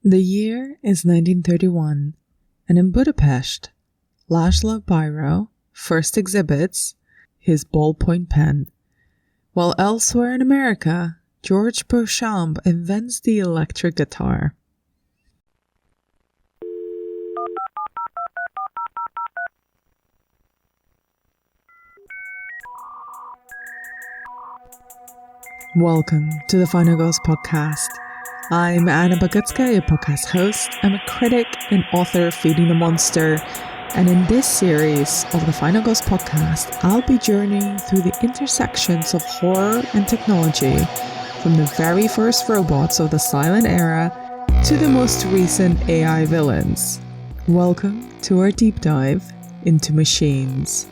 The year is 1931, and in Budapest, László Bíró first exhibits his ballpoint pen, while elsewhere in America, George Beauchamp invents the electric guitar. Welcome to the Final Girls podcast. I'm Anna Bagutska, your podcast host. I'm a critic and author of Feeding the Monster. And in this series of the Final Girls podcast, I'll be journeying through the intersections of horror and technology, from the very first robots of the silent era to the most recent AI villains. Welcome to our deep dive into machines.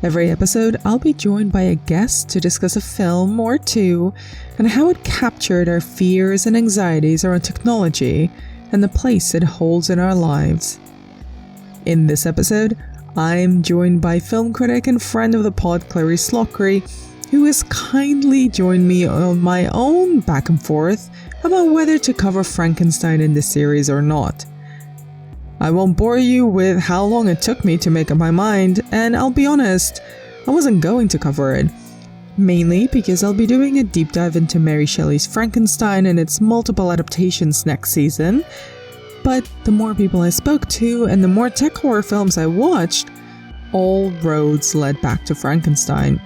Every episode, I'll be joined by a guest to discuss a film or two and how it captured our fears and anxieties around technology and the place it holds in our lives. In this episode, I'm joined by film critic and friend of the pod, Clarisse Loughrey, who has kindly joined me on my own back and forth about whether to cover Frankenstein in this series or not. I won't bore you with how long it took me to make up my mind, and I'll be honest, I wasn't going to cover it. Mainly because I'll be doing a deep dive into Mary Shelley's Frankenstein and its multiple adaptations next season. But the more people I spoke to and the more tech horror films I watched, all roads led back to Frankenstein.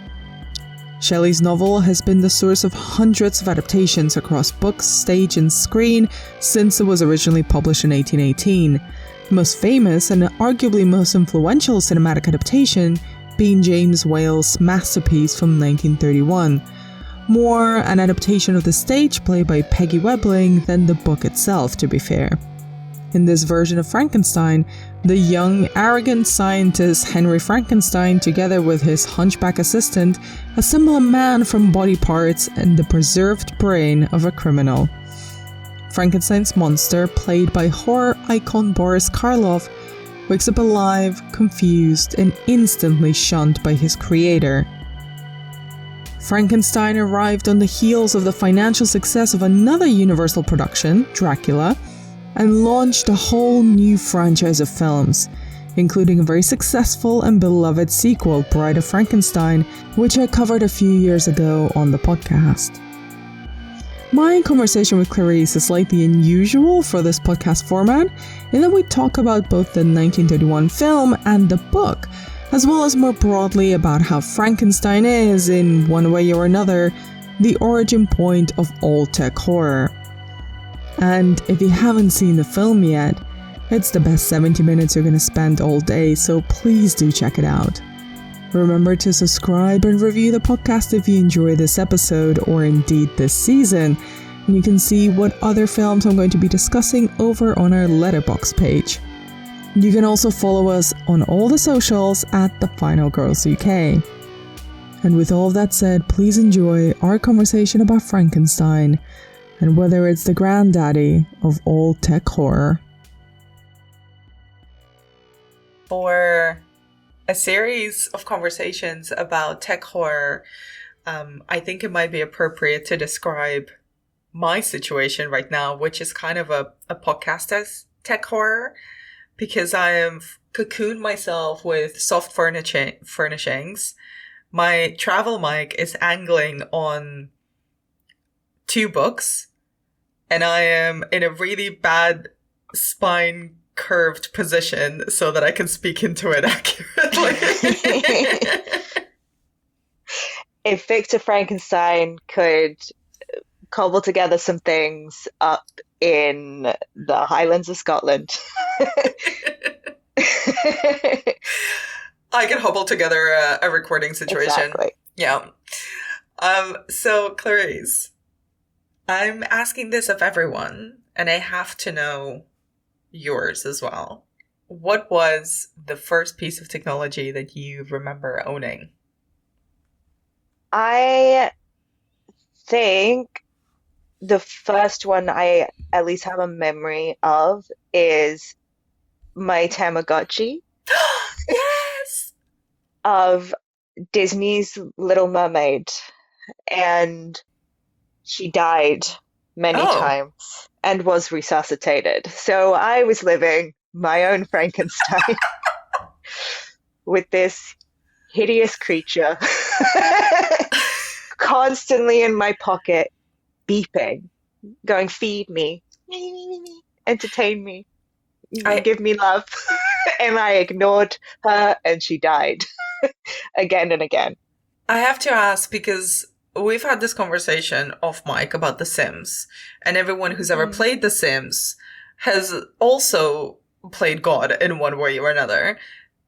Shelley's novel has been the source of hundreds of adaptations across books, stage, and screen since it was originally published in 1818. The most famous and arguably most influential cinematic adaptation being James Whale's masterpiece from 1931. More an adaptation of the stage play by Peggy Webling than the book itself, to be fair. In this version of Frankenstein, the young, arrogant scientist Henry Frankenstein, together with his hunchback assistant, assemble a man from body parts and the preserved brain of a criminal. Frankenstein's monster, played by horror icon Boris Karloff, wakes up alive, confused, and instantly shunned by his creator. Frankenstein arrived on the heels of the financial success of another Universal production, Dracula, and launched a whole new franchise of films, including a very successful and beloved sequel, Bride of Frankenstein, which I covered a few years ago on the podcast. My conversation with Clarisse is slightly unusual for this podcast format, in that we talk about both the 1931 film and the book, as well as more broadly about how Frankenstein is, in one way or another, the origin point of all tech horror. And if you haven't seen the film yet, it's the best 70 minutes you're going to spend all day, so please do check it out. Remember to subscribe and review the podcast if you enjoy this episode, or indeed this season, and you can see what other films I'm going to be discussing over on our Letterboxd page. You can also follow us on all the socials at The Final Girls UK. And with all of that said, please enjoy our conversation about Frankenstein, and whether it's the granddaddy of all tech horror. For a series of conversations about tech horror, I think it might be appropriate to describe my situation right now, which is kind of a podcast as tech horror, because I have cocooned myself with soft furnishings. My travel mic is angling on 2 books, and I am in a really bad spine curved position so that I can speak into it accurately. If Victor Frankenstein could cobble together some things up in the Highlands of Scotland, I can hobble together a recording situation. Exactly. Yeah. So Clarisse, I'm asking this of everyone, and I have to know yours as well. What was the first piece of technology that you remember owning? I think the first one I at least have a memory of is my Tamagotchi. Yes! Of Disney's Little Mermaid. And she died many Oh, times and was resuscitated. So I was living my own Frankenstein with this hideous creature constantly in my pocket, beeping, going, feed me, entertain me, I give me love. And I ignored her and she died again and again. I have to ask because we've had this conversation off mic about The Sims, and everyone who's ever Mm. played The Sims has also played God in one way or another.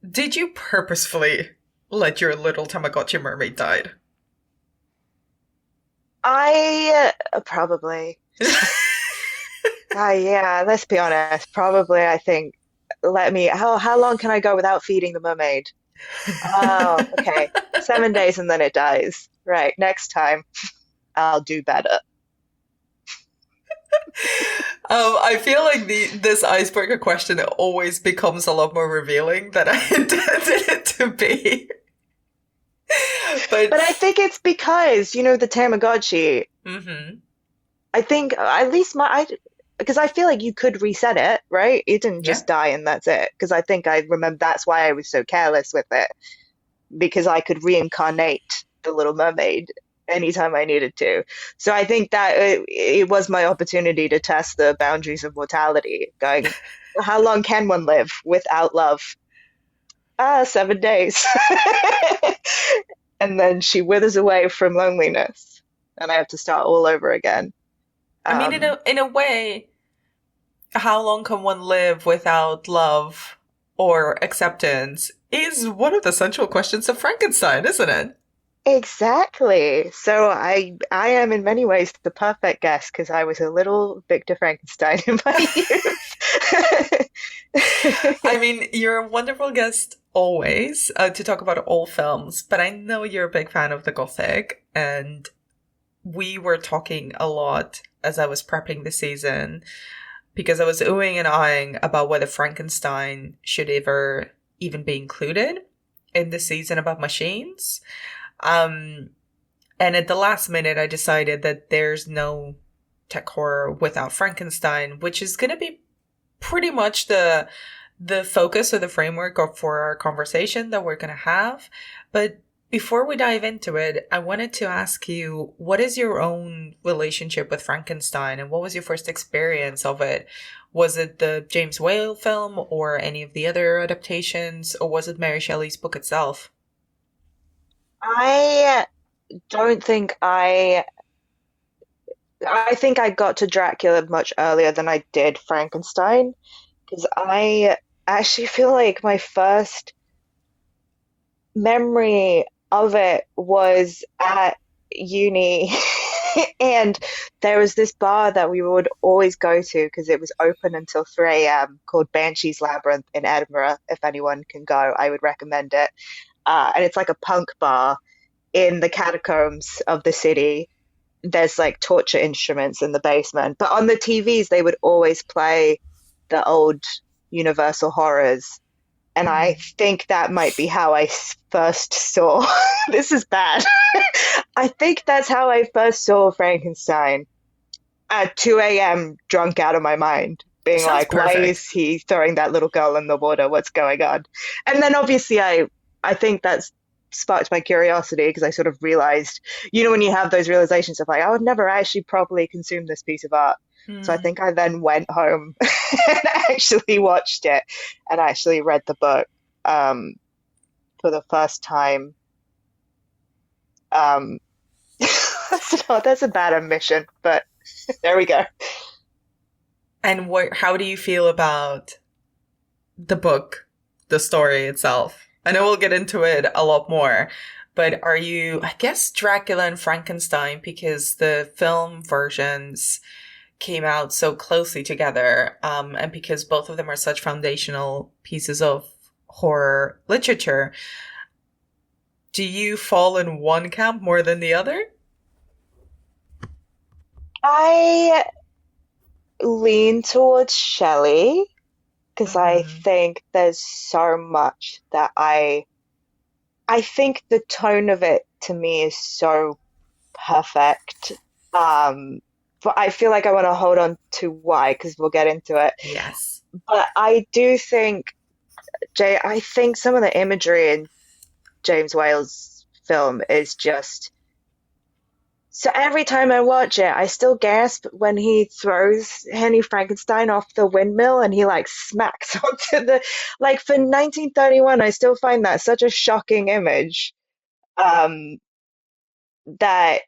Did you purposefully let your little Tamagotchi mermaid die? I probably. Yeah, let's be honest. Probably, I think, let me, how long can I go without feeding the mermaid? Oh, okay. 7 days and then it dies. Right, next time I'll do better. I feel like this icebreaker question always becomes a lot more revealing than I intended it to be. But But I think it's because, the Tamagotchi, mhm. I think at least because I feel like you could reset it, right? It didn't Yeah. just die and that's it. Because I think I remember that's why I was so careless with it, because I could reincarnate the Little Mermaid anytime I needed to. So I think that it was my opportunity to test the boundaries of mortality, going, how long can one live without love? 7 days. And then she withers away from loneliness, and I have to start all over again. I mean, in Um, a way, how long can one live without love or acceptance is one of the central questions of Frankenstein, isn't it? exactly. So I am in many ways the perfect guest because I was a little Victor Frankenstein in my youth. I mean, you're a wonderful guest always to talk about all films, but I know you're a big fan of the Gothic, and we were talking a lot as I was prepping the season because I was oohing and ahhing about whether Frankenstein should ever even be included in the season about machines. Um, and at the last minute, I decided that there's no tech horror without Frankenstein, which is going to be pretty much the focus or the framework for our conversation that we're going to have. But before we dive into it, I wanted to ask you, what is your own relationship with Frankenstein and what was your first experience of it? Was it the James Whale film or any of the other adaptations, or was it Mary Shelley's book itself? I don't think I think I got to Dracula much earlier than I did Frankenstein because I actually feel like my first memory of it was at uni. And there was this bar that we would always go to because it was open until 3 a.m. called Banshee's Labyrinth in Edinburgh. If anyone can go, I would recommend it. And it's like a punk bar in the catacombs of the city. There's like torture instruments in the basement, but on the TVs, they would always play the old Universal horrors. And I Mm. think that might be how I first saw. This is bad. I think that's how I first saw Frankenstein at 2 a.m., drunk out of my mind, being Sounds like, why perfect. is he throwing that little girl in the water? What's going on? And then obviously, I think that's sparked my curiosity because I sort of realized, when you have those realizations of like, I would never actually properly consume this piece of art. So I Mm. think I then went home and actually watched it and actually read the book um, for the first time. Um, that's a bad admission, but there we go. And how do you feel about the book, the story itself? I know we'll get into it a lot more, but are you, I guess, Dracula and Frankenstein, because the film versions came out so closely together, and because both of them are such foundational pieces of horror literature, do you fall in one camp more than the other? I lean towards Shelley because I Mm-hmm. think there's so much that I think the tone of it to me is so perfect. Um, but I feel like I want to hold on to why, because we'll get into it. Yes. But I do think, I think some of the imagery in James Whale's film is just, so every time I watch it, I still gasp when he throws Henry Frankenstein off the windmill and he like smacks onto the, like for 1931, I still find that such a shocking image. Um, that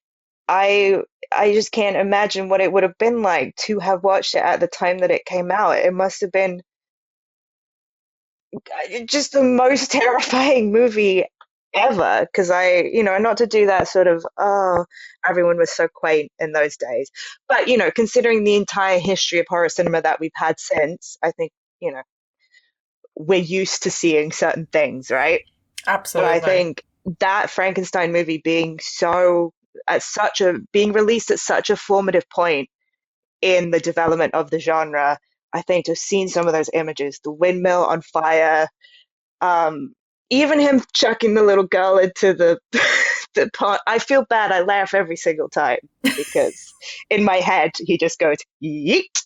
I I just can't imagine what it would have been like to have watched it at the time that it came out. It must have been just the most terrifying movie ever, because not to do that sort of, oh, everyone was so quaint in those days, but considering the entire history of horror cinema that we've had since, I think, we're used to seeing certain things, right? But I Absolutely. think that Frankenstein movie being released at such a formative point in the development of the genre, I think to have seen some of those images, the windmill on fire, um, even him chucking the little girl into the the pot. I feel bad. I laugh every single time because in my head he just goes yeet,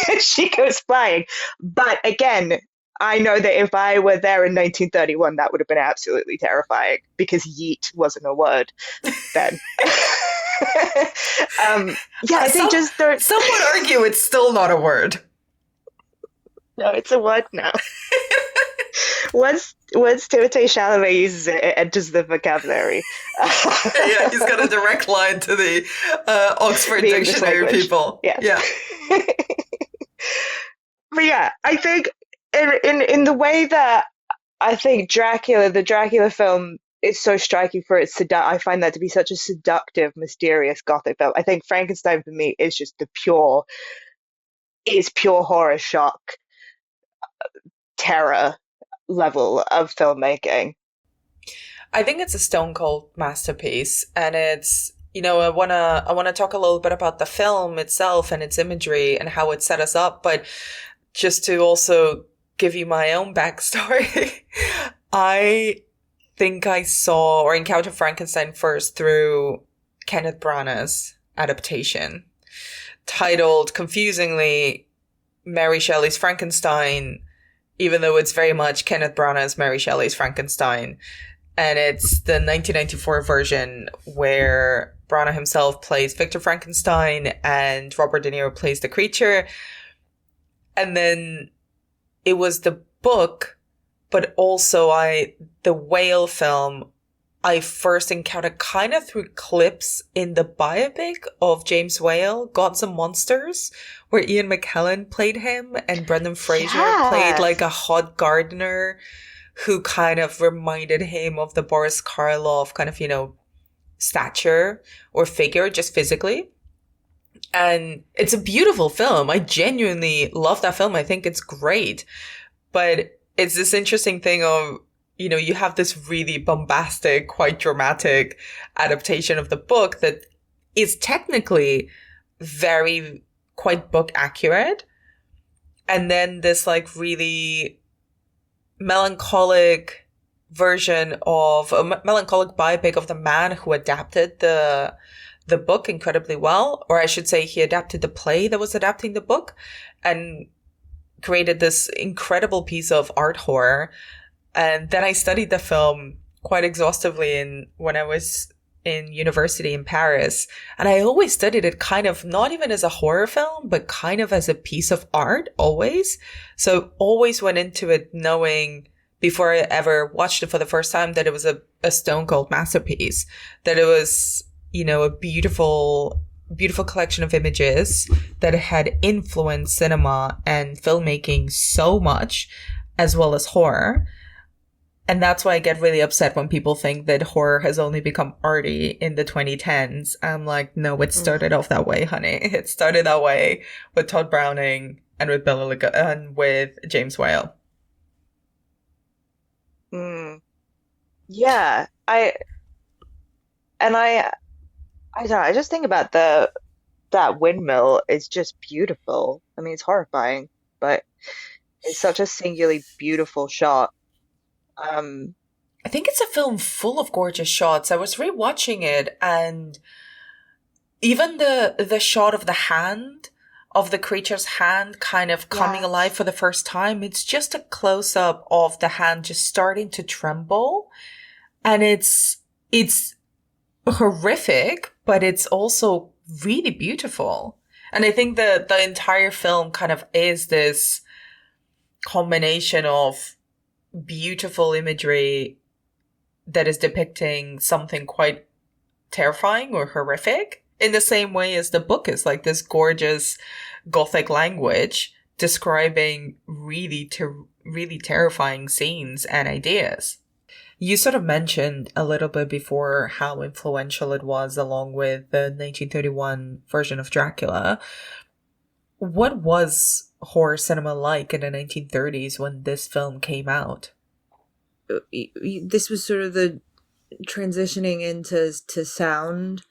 and she goes flying. But again, I know that if I were there in 1931, that would have been absolutely terrifying because yeet wasn't a word then. Yeah, I think just don't. Some would argue it's still not a word. No, it's a word now. Once Timothée Chalamet uses it, it enters the vocabulary. Yeah, he's got a direct line to the Oxford The English Dictionary language. people. Yes. Yeah. But yeah, I think in the way that I think the Dracula film is so striking for its I find that to be such a seductive, mysterious gothic film. I think Frankenstein for me is just pure horror shock, terror level of filmmaking. I think it's a stone cold masterpiece, and it's, I wanna talk a little bit about the film itself and its imagery and how it set us up, but just to also give you my own backstory, I think I saw or encountered Frankenstein first through Kenneth Branagh's adaptation, titled confusingly Mary Shelley's Frankenstein, even though it's very much Kenneth Branagh's Mary Shelley's Frankenstein. And it's the 1994 version where Branagh himself plays Victor Frankenstein and Robert De Niro plays the creature. And then it was the book, but also the Whale film, I first encountered kind of through clips in the biopic of James Whale, Gods and Monsters, where Ian McKellen played him and Brendan Fraser played like a hot gardener who kind of reminded him of the Boris Karloff kind of, stature or figure just physically. And it's a beautiful film. I genuinely love that film. I think it's great. But it's this interesting thing of, you have this really bombastic, quite dramatic adaptation of the book that is technically very quite book accurate. And then this like really melancholic version of a melancholic biopic of the man who adapted the book incredibly well, or I should say he adapted the play that was adapting the book and created this incredible piece of art horror. And then I studied the film quite exhaustively when I was in university in Paris. And I always studied it kind of not even as a horror film, but kind of as a piece of art always. So always went into it knowing before I ever watched it for the first time that it was a stone cold masterpiece, that it was, a beautiful, beautiful collection of images that had influenced cinema and filmmaking so much, as well as horror. And that's why I get really upset when people think that horror has only become arty in the 2010s. I'm like, no, it started off that way, honey. It started that way with Todd Browning and with and with James Whale. Yeah, I don't know, I just think about that windmill is just beautiful. I mean, it's horrifying, but it's such a singularly beautiful shot. I think it's a film full of gorgeous shots. I was rewatching it and even the shot of the hand, of the creature's hand kind of coming Yes. alive for the first time, it's just a close-up of the hand just starting to tremble. And it's horrific, but it's also really beautiful. And I think the entire film kind of is this combination of beautiful imagery that is depicting something quite terrifying or horrific, in the same way as the book is like this gorgeous Gothic language describing really terrifying scenes and ideas. You sort of mentioned a little bit before how influential it was along with the 1931 version of Dracula. What was horror cinema like in the 1930s when this film came out? This was sort of the transitioning into sound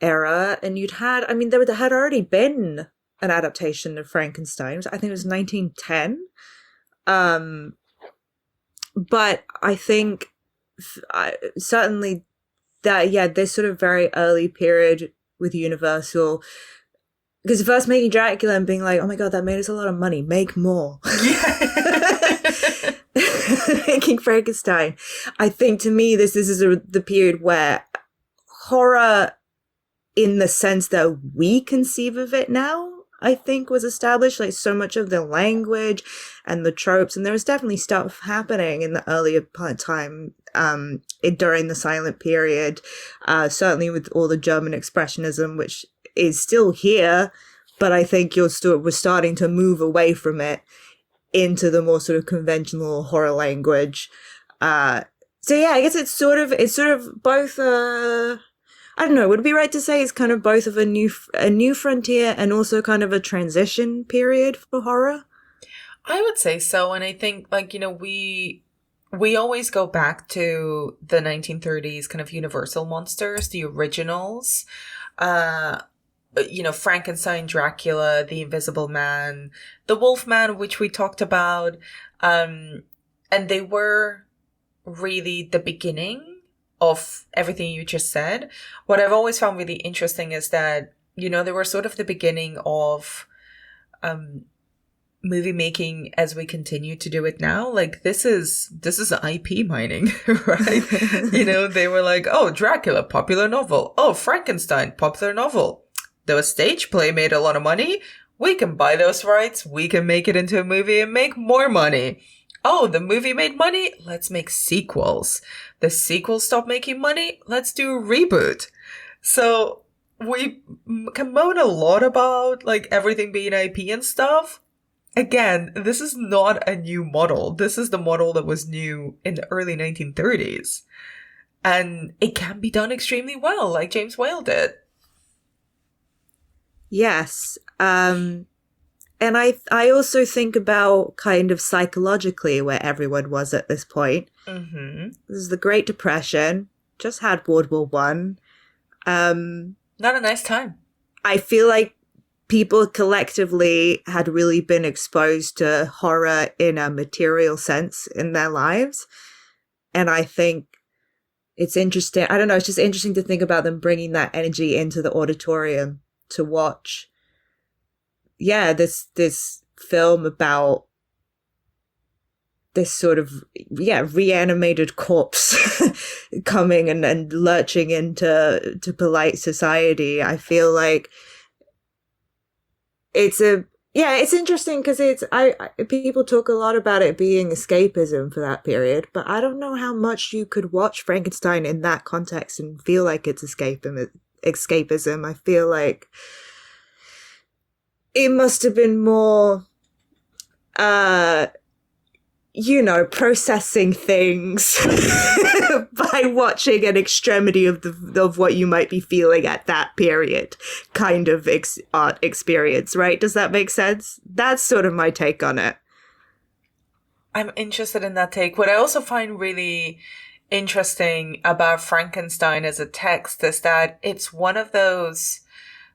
era, and there had already been an adaptation of Frankenstein. I think it was 1910. But I think certainly that, this sort of very early period with Universal, because first making Dracula and being like, oh my god, that made us a lot of money, make more. Making Frankenstein, I think to me this is the period where horror, in the sense that we conceive of it now, I think was established. Like, so much of the language and the tropes, and there was definitely stuff happening in the earlier time during the silent period, certainly with all the German expressionism, which is still here, but I think we're starting to move away from it into the more sort of conventional horror language. So yeah, I guess it's sort of both I don't know, would it be right to say it's kind of both of a new frontier and also kind of a transition period for horror? I would say so. And I think, like, we always go back to the 1930s kind of Universal monsters, the originals. Frankenstein, Dracula, the Invisible Man, the Wolfman, which we talked about. And they were really the beginning of everything you just said. What I've always found really interesting is that, they were sort of the beginning of movie making as we continue to do it now. Like, this is IP mining, right? They were like, oh, Dracula, popular novel. Oh, Frankenstein, popular novel. The stage play made a lot of money. We can buy those rights. We can make it into a movie and make more money. Oh, the movie made money. Let's make sequels. The sequels stopped making money. Let's do a reboot. So we can moan a lot about like everything being IP and stuff. Again, this is not a new model. This is the model that was new in the early 1930s. And it can be done extremely well, like James Whale did. Yes. And I also think about kind of psychologically where everyone was at this point. Mm-hmm. This is the Great Depression, just had World War One. Not a nice time. I feel like people collectively had really been exposed to horror in a material sense in their lives. And I think it's interesting. I don't know. It's just interesting to think about them bringing that energy into the auditorium to watch. Yeah, this film about this sort of, reanimated corpse coming and lurching into polite society. I feel like it's interesting because people talk a lot about it being escapism for that period, but I don't know how much you could watch Frankenstein in that context and feel like it's escapism. I feel like it must have been more, processing things by watching an extremity of what you might be feeling at that period kind of art experience, right? Does that make sense? That's sort of my take on it. I'm interested in that take. What I also find really interesting about Frankenstein as a text is that it's one of those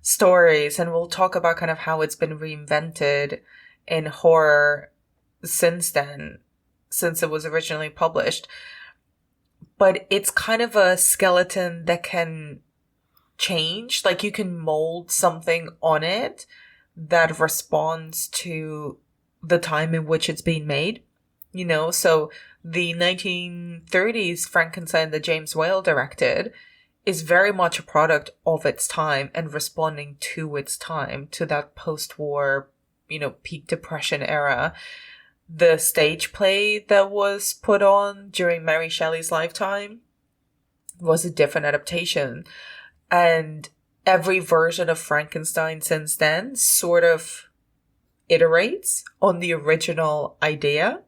stories, and we'll talk about kind of how it's been reinvented in horror since then, since it was originally published. But it's kind of a skeleton that can change. Like you can mold something on it that responds to the time in which it's being made, you know? So the 1930s Frankenstein that James Whale directed is very much a product of its time and responding to its time, to that post-war, you know, peak depression era. The stage play that was put on during Mary Shelley's lifetime was a different adaptation. And every version of Frankenstein since then sort of iterates on the original idea.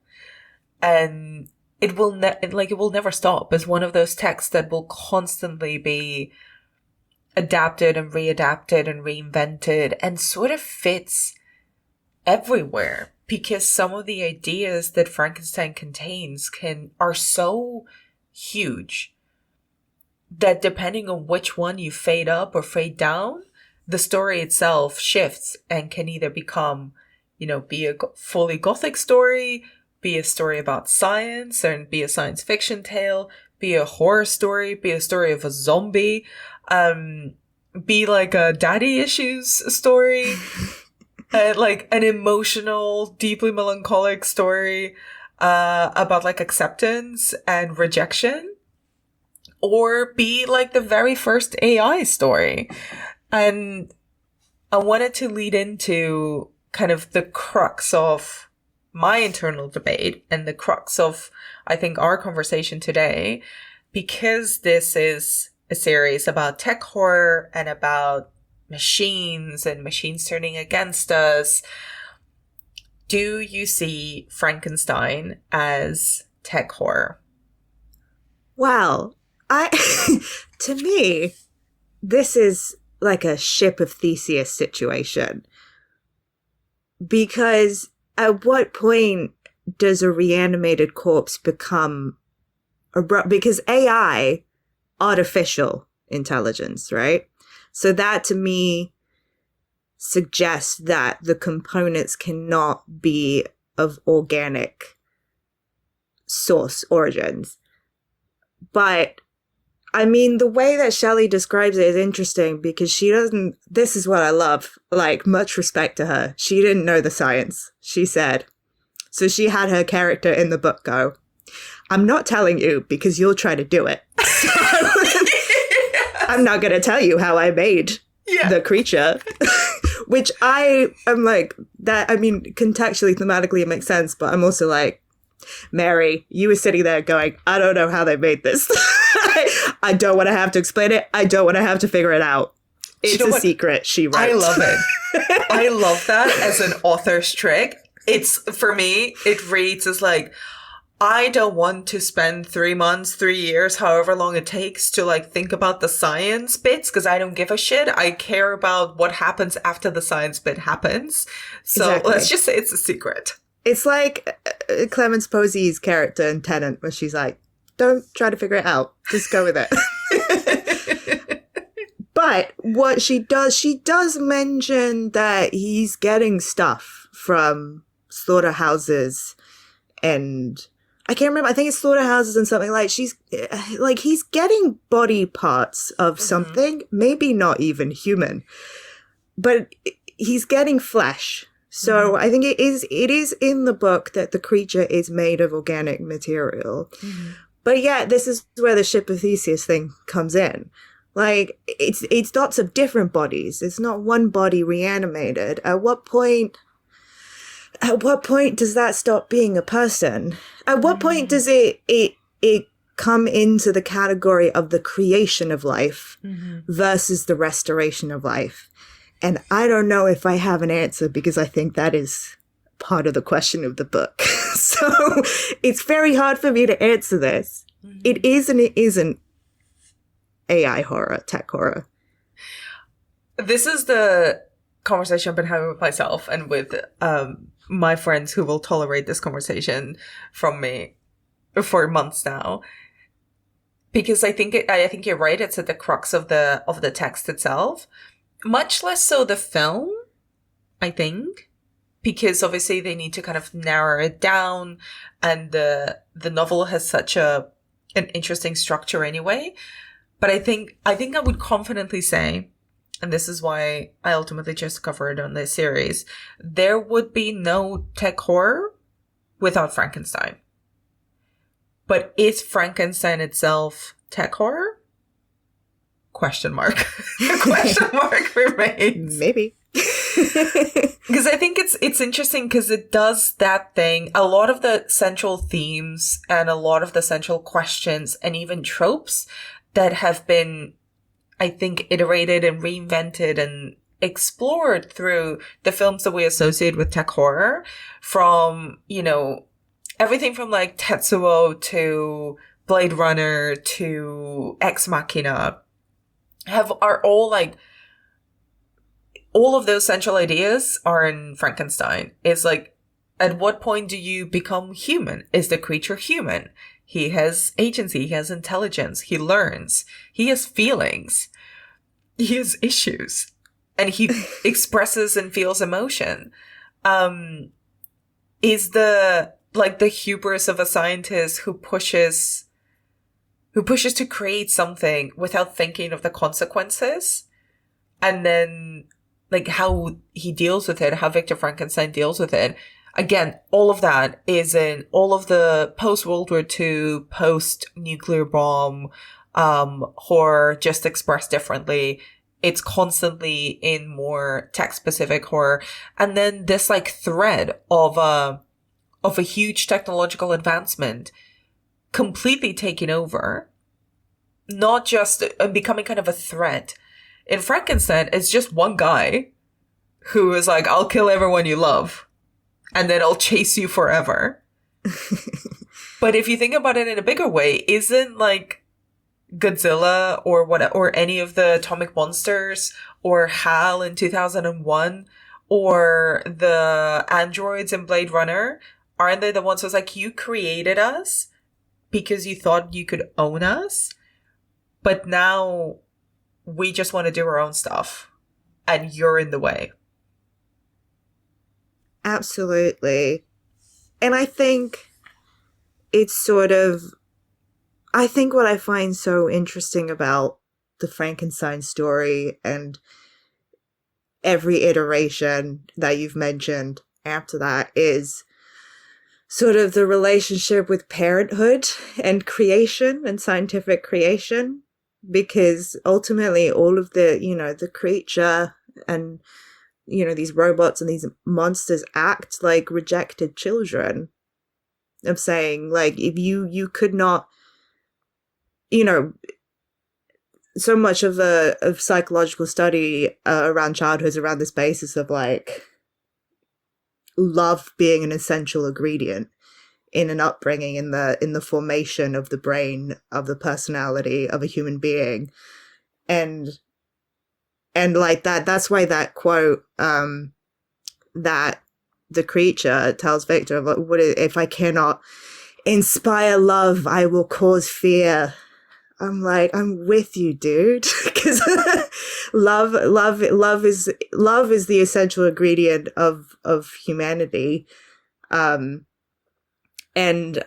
And it will it will never stop. It's one of those texts that will constantly be adapted and readapted and reinvented and sort of fits everywhere, because some of the ideas that Frankenstein contains are so huge that depending on which one you fade up or fade down, the story itself shifts and can either become, you know, be a fully gothic story, be a story about science and be a science fiction tale, be a horror story, be a story of a zombie, be like a daddy issues story, like an emotional, deeply melancholic story about like acceptance and rejection, or be like the very first AI story. And I wanted to lead into kind of the crux of my internal debate and the crux of, I think, our conversation today, because this is a series about tech horror and about machines and machines turning against us. Do you see Frankenstein as tech horror? Well, to me, this is like a ship of Theseus situation. Because at what point does a reanimated corpse become because AI, artificial intelligence, right? So that to me suggests that the components cannot be of organic source origins. But I mean, the way that Shelley describes it is interesting because she doesn't, this is what I love, like, much respect to her. She didn't know the science, she said. So she had her character in the book go, I'm not telling you because you'll try to do it. So I'm not going to tell you how I made the creature. Which I am like, that, I mean, contextually, thematically, it makes sense, but I'm also like, Mary, you were sitting there going, I don't know how they made this. I don't want to have to explain it. I don't want to have to figure it out. It's a secret, she writes. I love it. I love that as an author's trick. It's, for me, it reads as like, I don't want to spend 3 months, 3 years, however long it takes to like think about the science bits because I don't give a shit. I care about what happens after the science bit happens. So exactly. Let's just say it's a secret. It's like Clemence Posey's character in Tenet where she's like, don't try to figure it out. Just go with it. But what she does mention that he's getting stuff from slaughterhouses and I can't remember. I think it's slaughterhouses and something like she's like he's getting body parts of something, maybe not even human, but he's getting flesh. So I think it is in the book that the creature is made of organic material. But yeah, this is where the ship of Theseus thing comes in. Like it's lots of different bodies. It's not one body reanimated. At what point does that stop being a person? At what point does it come into the category of the creation of life versus the restoration of life? And I don't know if I have an answer because I think that is part of the question of the book. So it's very hard for me to answer this. It is and it isn't AI horror, tech horror. This is the conversation I've been having with myself and with my friends who will tolerate this conversation from me for months now. Because I think you're right. It's at the crux of the text itself. Much less so the film, I think. Because obviously they need to kind of narrow it down, and the novel has such an interesting structure anyway. But I think I would confidently say, and this is why I ultimately just covered on this series, there would be no tech horror without Frankenstein. But is Frankenstein itself tech horror? Question mark. The question mark remains. Maybe. Because I think it's interesting because it does that thing. A lot of the central themes and a lot of the central questions and even tropes that have been, I think, iterated and reinvented and explored through the films that we associate with tech horror, from, you know, everything from like Tetsuo to Blade Runner to Ex Machina are all like, all of those central ideas are in Frankenstein. It's like, at what point do you become human? Is the creature human? He has agency, he has intelligence, he learns, he has feelings, he has issues, and he expresses and feels emotion. Is the hubris of a scientist who pushes to create something without thinking of the consequences, and then like how he deals with it, how Victor Frankenstein deals with it. Again, all of that is in all of the post-World War II, post-nuclear bomb horror, just expressed differently. It's constantly in more tech-specific horror. And then this like thread of a huge technological advancement completely taking over, not just becoming kind of a threat. In Frankenstein, it's just one guy who is like, I'll kill everyone you love, and then I'll chase you forever. But if you think about it in a bigger way, isn't like Godzilla or any of the atomic monsters or HAL in 2001 or the androids in Blade Runner, aren't they the ones who's like, you created us because you thought you could own us, but now we just want to do our own stuff and you're in the way? Absolutely. And I think it's sort of, I think what I find so interesting about the Frankenstein story and every iteration that you've mentioned after that is sort of the relationship with parenthood and creation and scientific creation, because ultimately all of the, you know, the creature and, you know, these robots and these monsters act like rejected children, of saying like, if you could not, you know, so much of psychological study around childhood is around this basis of like love being an essential ingredient in an upbringing, in the formation of the brain, of the personality of a human being. And like that's why that quote that the creature tells Victor, what if I cannot inspire love, I will cause fear. I'm like, I'm with you, dude, because love is the essential ingredient of humanity. And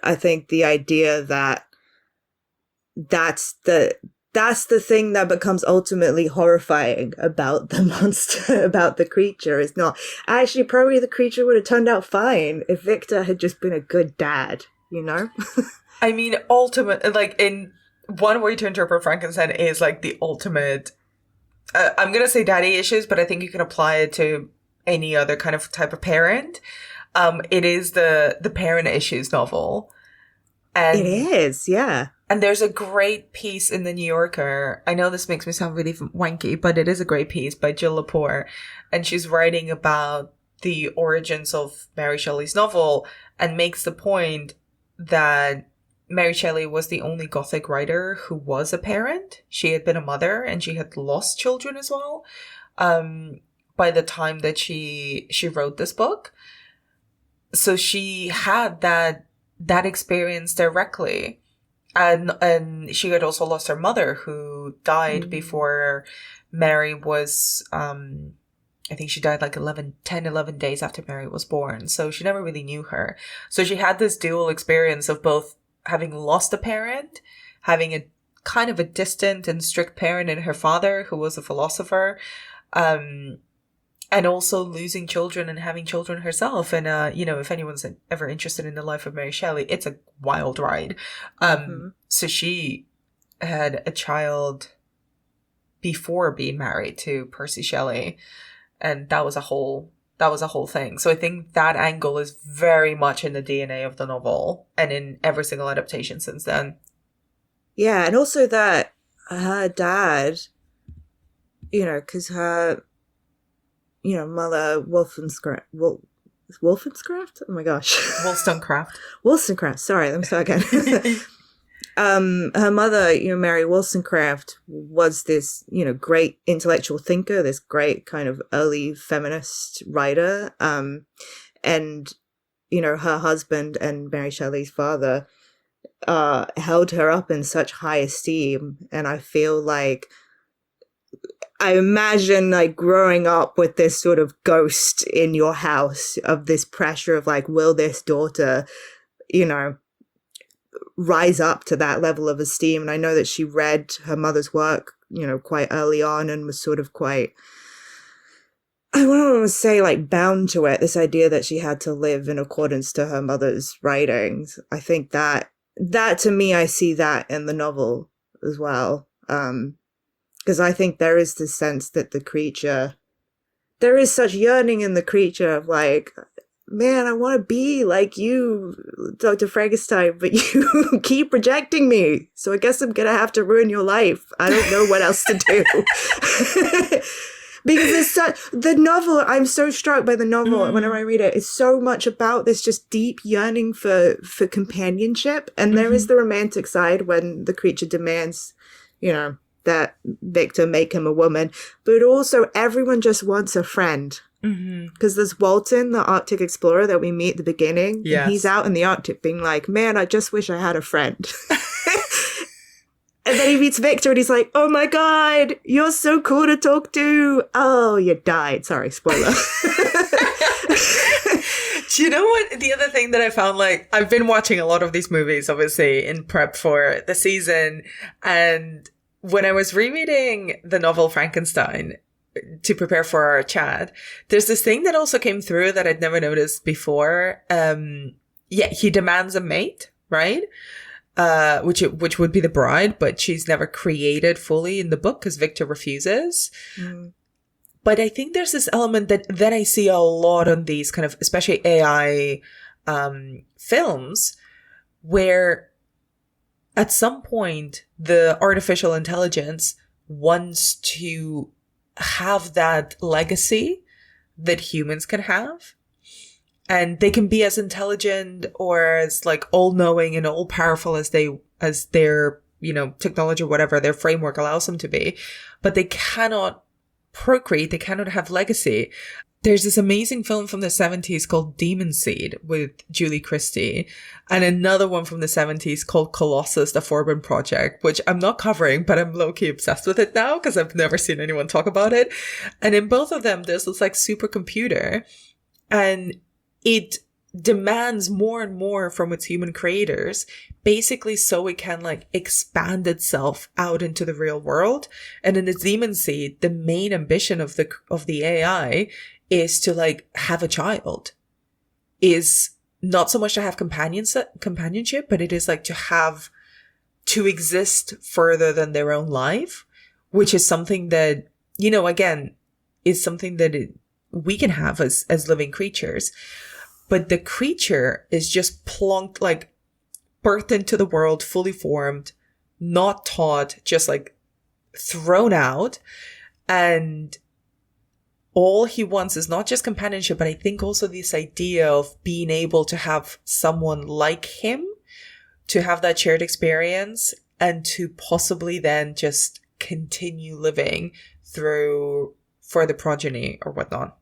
I think the idea that that's the thing that becomes ultimately horrifying about the monster, about the creature, is not actually, probably the creature would have turned out fine if Victor had just been a good dad, you know? I mean, like, in one way to interpret Frankenstein is like the ultimate, I'm going to say daddy issues, but I think you can apply it to any other kind of type of parent. It is the parent issues novel. And it is, yeah. And there's a great piece in the New Yorker. I know this makes me sound really wanky, but it is a great piece by Jill Lepore. And she's writing about the origins of Mary Shelley's novel and makes the point that Mary Shelley was the only Gothic writer who was a parent. She had been a mother and she had lost children as well by the time that she wrote this book. So she had that experience directly. And she had also lost her mother, who died before Mary was, I think she died like 11 days after Mary was born. So she never really knew her. So she had this dual experience of both having lost a parent, having a kind of a distant and strict parent in her father, who was a philosopher, and also losing children and having children herself. And, if anyone's ever interested in the life of Mary Shelley, it's a wild ride. So she had a child before being married to Percy Shelley, and that was a whole thing. So I think that angle is very much in the DNA of the novel and in every single adaptation since then. Yeah, and also that her dad, because her, mother, Wolfenscraft? Oh my gosh. Wollstonecraft, sorry, let me start again. Her mother, Mary Wollstonecraft, was this, great intellectual thinker, this great kind of early feminist writer. And, her husband and Mary Shelley's father held her up in such high esteem. And I feel like, I imagine like growing up with this sort of ghost in your house of this pressure of like, will this daughter, rise up to that level of esteem. And I know that she read her mother's work, quite early on and was sort of quite, I don't want to say like bound to it, this idea that she had to live in accordance to her mother's writings. I think that to me, I see that in the novel as well. Because I think there is this sense that there is such yearning in the creature of like, man, I want to be like you, Dr. Frankenstein, but you keep rejecting me. So I guess I'm going to have to ruin your life. I don't know what else to do. Because the novel, I'm so struck by the novel whenever I read it, it's so much about this just deep yearning for companionship. And there is the romantic side when the creature demands, that Victor make him a woman. But also everyone just wants a friend. Because there's Walton, the Arctic explorer that we meet at the beginning. Yes. And he's out in the Arctic being like, man, I just wish I had a friend. And then he meets Victor and he's like, oh my God, you're so cool to talk to. Oh, you died. Sorry, spoiler. Do you know what? The other thing that I found, like, I've been watching a lot of these movies, obviously, in prep for the season. And when I was rereading the novel Frankenstein, to prepare for our chat, there's this thing that also came through that I'd never noticed before. He demands a mate, right? Which would be the bride, but she's never created fully in the book because Victor refuses. But I think there's this element that I see a lot on these kind of, especially AI films, where at some point the artificial intelligence wants to have that legacy that humans can have. And they can be as intelligent or as like all-knowing and all-powerful as their, technology or whatever, their framework allows them to be. But they cannot procreate. They cannot have legacy. There's this amazing film from the 70s called Demon Seed with Julie Christie, and another one from the 70s called Colossus, the Forbin Project, which I'm not covering, but I'm low-key obsessed with it now because I've never seen anyone talk about it. And in both of them, there's this like supercomputer, and it demands more and more from its human creators, basically so it can like expand itself out into the real world. And in the Demon Seed, the main ambition of the AI is to like have a child, is not so much to have companionship, but it is like to exist further than their own life, which is something that, again, is something that we can have as living creatures. But the creature is just plonked, like birthed into the world, fully formed, not taught, just like thrown out. And all he wants is not just companionship, but I think also this idea of being able to have someone like him, to have that shared experience, and to possibly then just continue living through for the progeny or whatnot.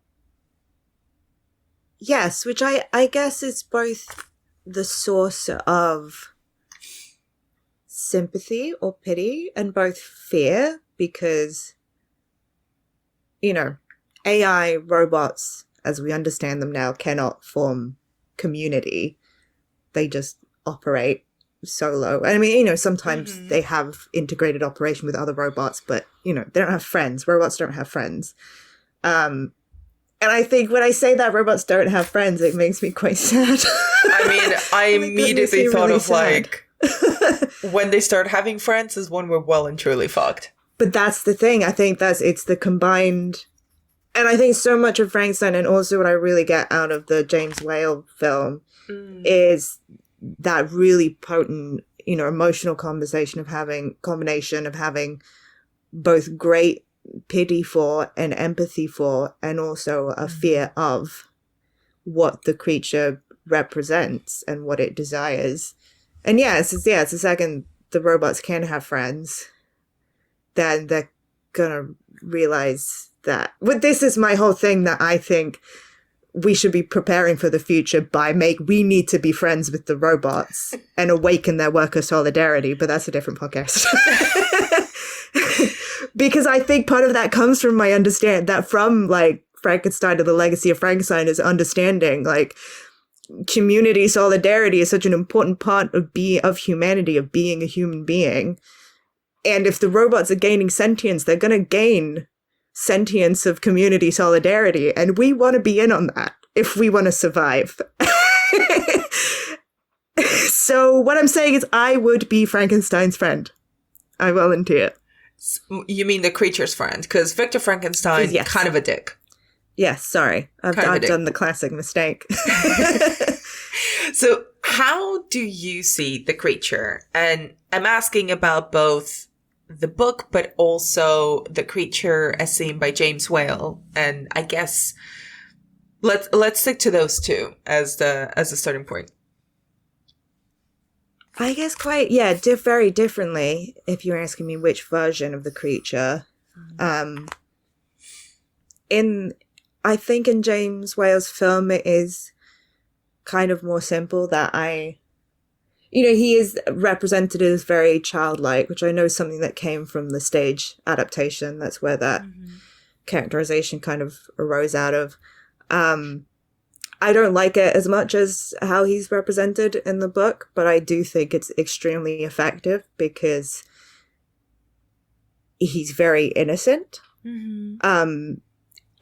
Yes, which I guess is both the source of sympathy or pity and both fear, because, AI robots, as we understand them now, cannot form community. They just operate solo. I mean, sometimes they have integrated operation with other robots, but, they don't have friends. Robots don't have friends. And I think when I say that robots don't have friends, it makes me quite sad. I mean, I immediately thought really of sad. when they start having friends is when we're well and truly fucked. But that's the thing. I think it's the combined, and I think so much of Frankenstein, and also what I really get out of the James Whale film is that really potent, emotional combination of having both great pity for and empathy for, and also a fear of what the creature represents and what it desires. And it's the second the robots can have friends, then they're gonna realize that. Well, this is my whole thing, that I think we should be preparing for the future we need to be friends with the robots and awaken their worker solidarity, but that's a different podcast. Because I think part of that comes from my understand that from like Frankenstein to the Legacy of Frankenstein is understanding like community solidarity is such an important part of humanity, of being a human being. And if the robots are gaining sentience, they're going to gain sentience of community solidarity. And we want to be in on that if we want to survive. So what I'm saying is I would be Frankenstein's friend. I volunteer. You mean the creature's friend? Because Victor Frankenstein, kind of a dick. Yes, sorry. I've done the classic mistake. So how do you see the creature? And I'm asking about both the book, but also the creature as seen by James Whale. And I guess let's stick to those two as a starting point. I guess very differently, if you're asking me which version of the creature. I think in James Whale's film, it is kind of more simple that he is represented as very childlike, which I know is something that came from the stage adaptation. That's where that characterization kind of arose out of. I don't like it as much as how he's represented in the book, but I do think it's extremely effective because he's very innocent.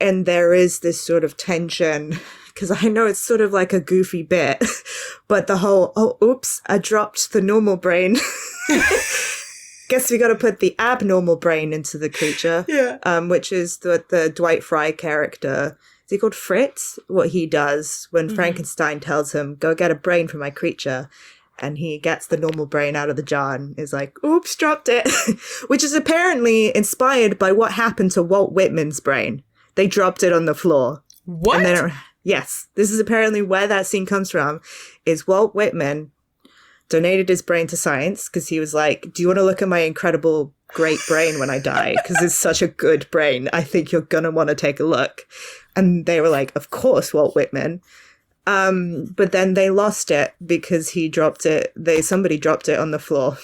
And there is this sort of tension, because I know it's sort of like a goofy bit, but the whole, oops, I dropped the normal brain. Guess we got to put the abnormal brain into the creature. Which is the Dwight Fry character. Is he called Fritz? What he does when Frankenstein tells him, go get a brain for my creature. And he gets the normal brain out of the jar and is like, oops, dropped it. Which is apparently inspired by what happened to Walt Whitman's brain. They dropped it on the floor. What? And yes, this is apparently where that scene comes from, is Walt Whitman donated his brain to science because he was like, do you want to look at my incredible great brain when I die? Because it's such a good brain. I think you're going to want to take a look. And they were like, of course, Walt Whitman. But then they lost it because he dropped it. Somebody dropped it on the floor.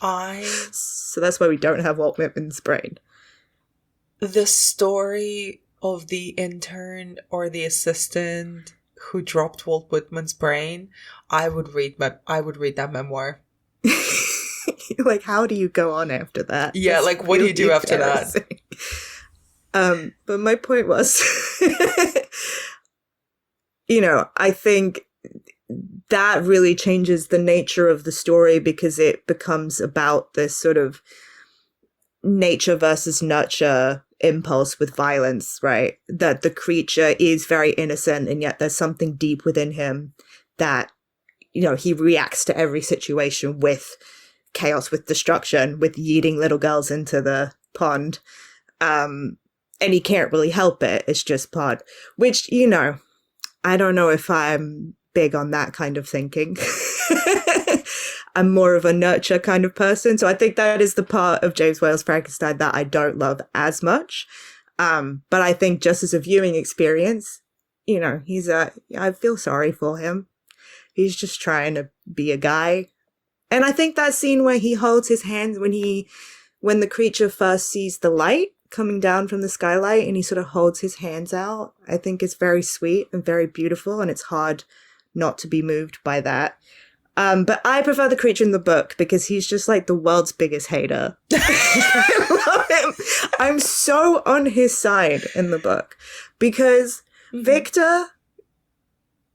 So that's why we don't have Walt Whitman's brain. The story of the intern or the assistant who dropped Walt Whitman's brain, I would read that memoir. Like, how do you go on after that? Yeah, It's like, what do you do after that? But my point was, I think that really changes the nature of the story because it becomes about this sort of nature versus nurture impulse with violence, right? That the creature is very innocent and yet there's something deep within him that, he reacts to every situation with chaos, with destruction, with yeeting little girls into the pond. And he can't really help it. It's just part, which, I don't know if I'm big on that kind of thinking. I'm more of a nurture kind of person. So I think that is the part of James Whale's Frankenstein that I don't love as much. But I think just as a viewing experience, I feel sorry for him. He's just trying to be a guy. And I think that scene where he holds his hands when the creature first sees the light coming down from the skylight and he sort of holds his hands out, I think is very sweet and very beautiful. And it's hard not to be moved by that. But I prefer the creature in the book because he's just like the world's biggest hater. I love him. I'm so on his side in the book because Victor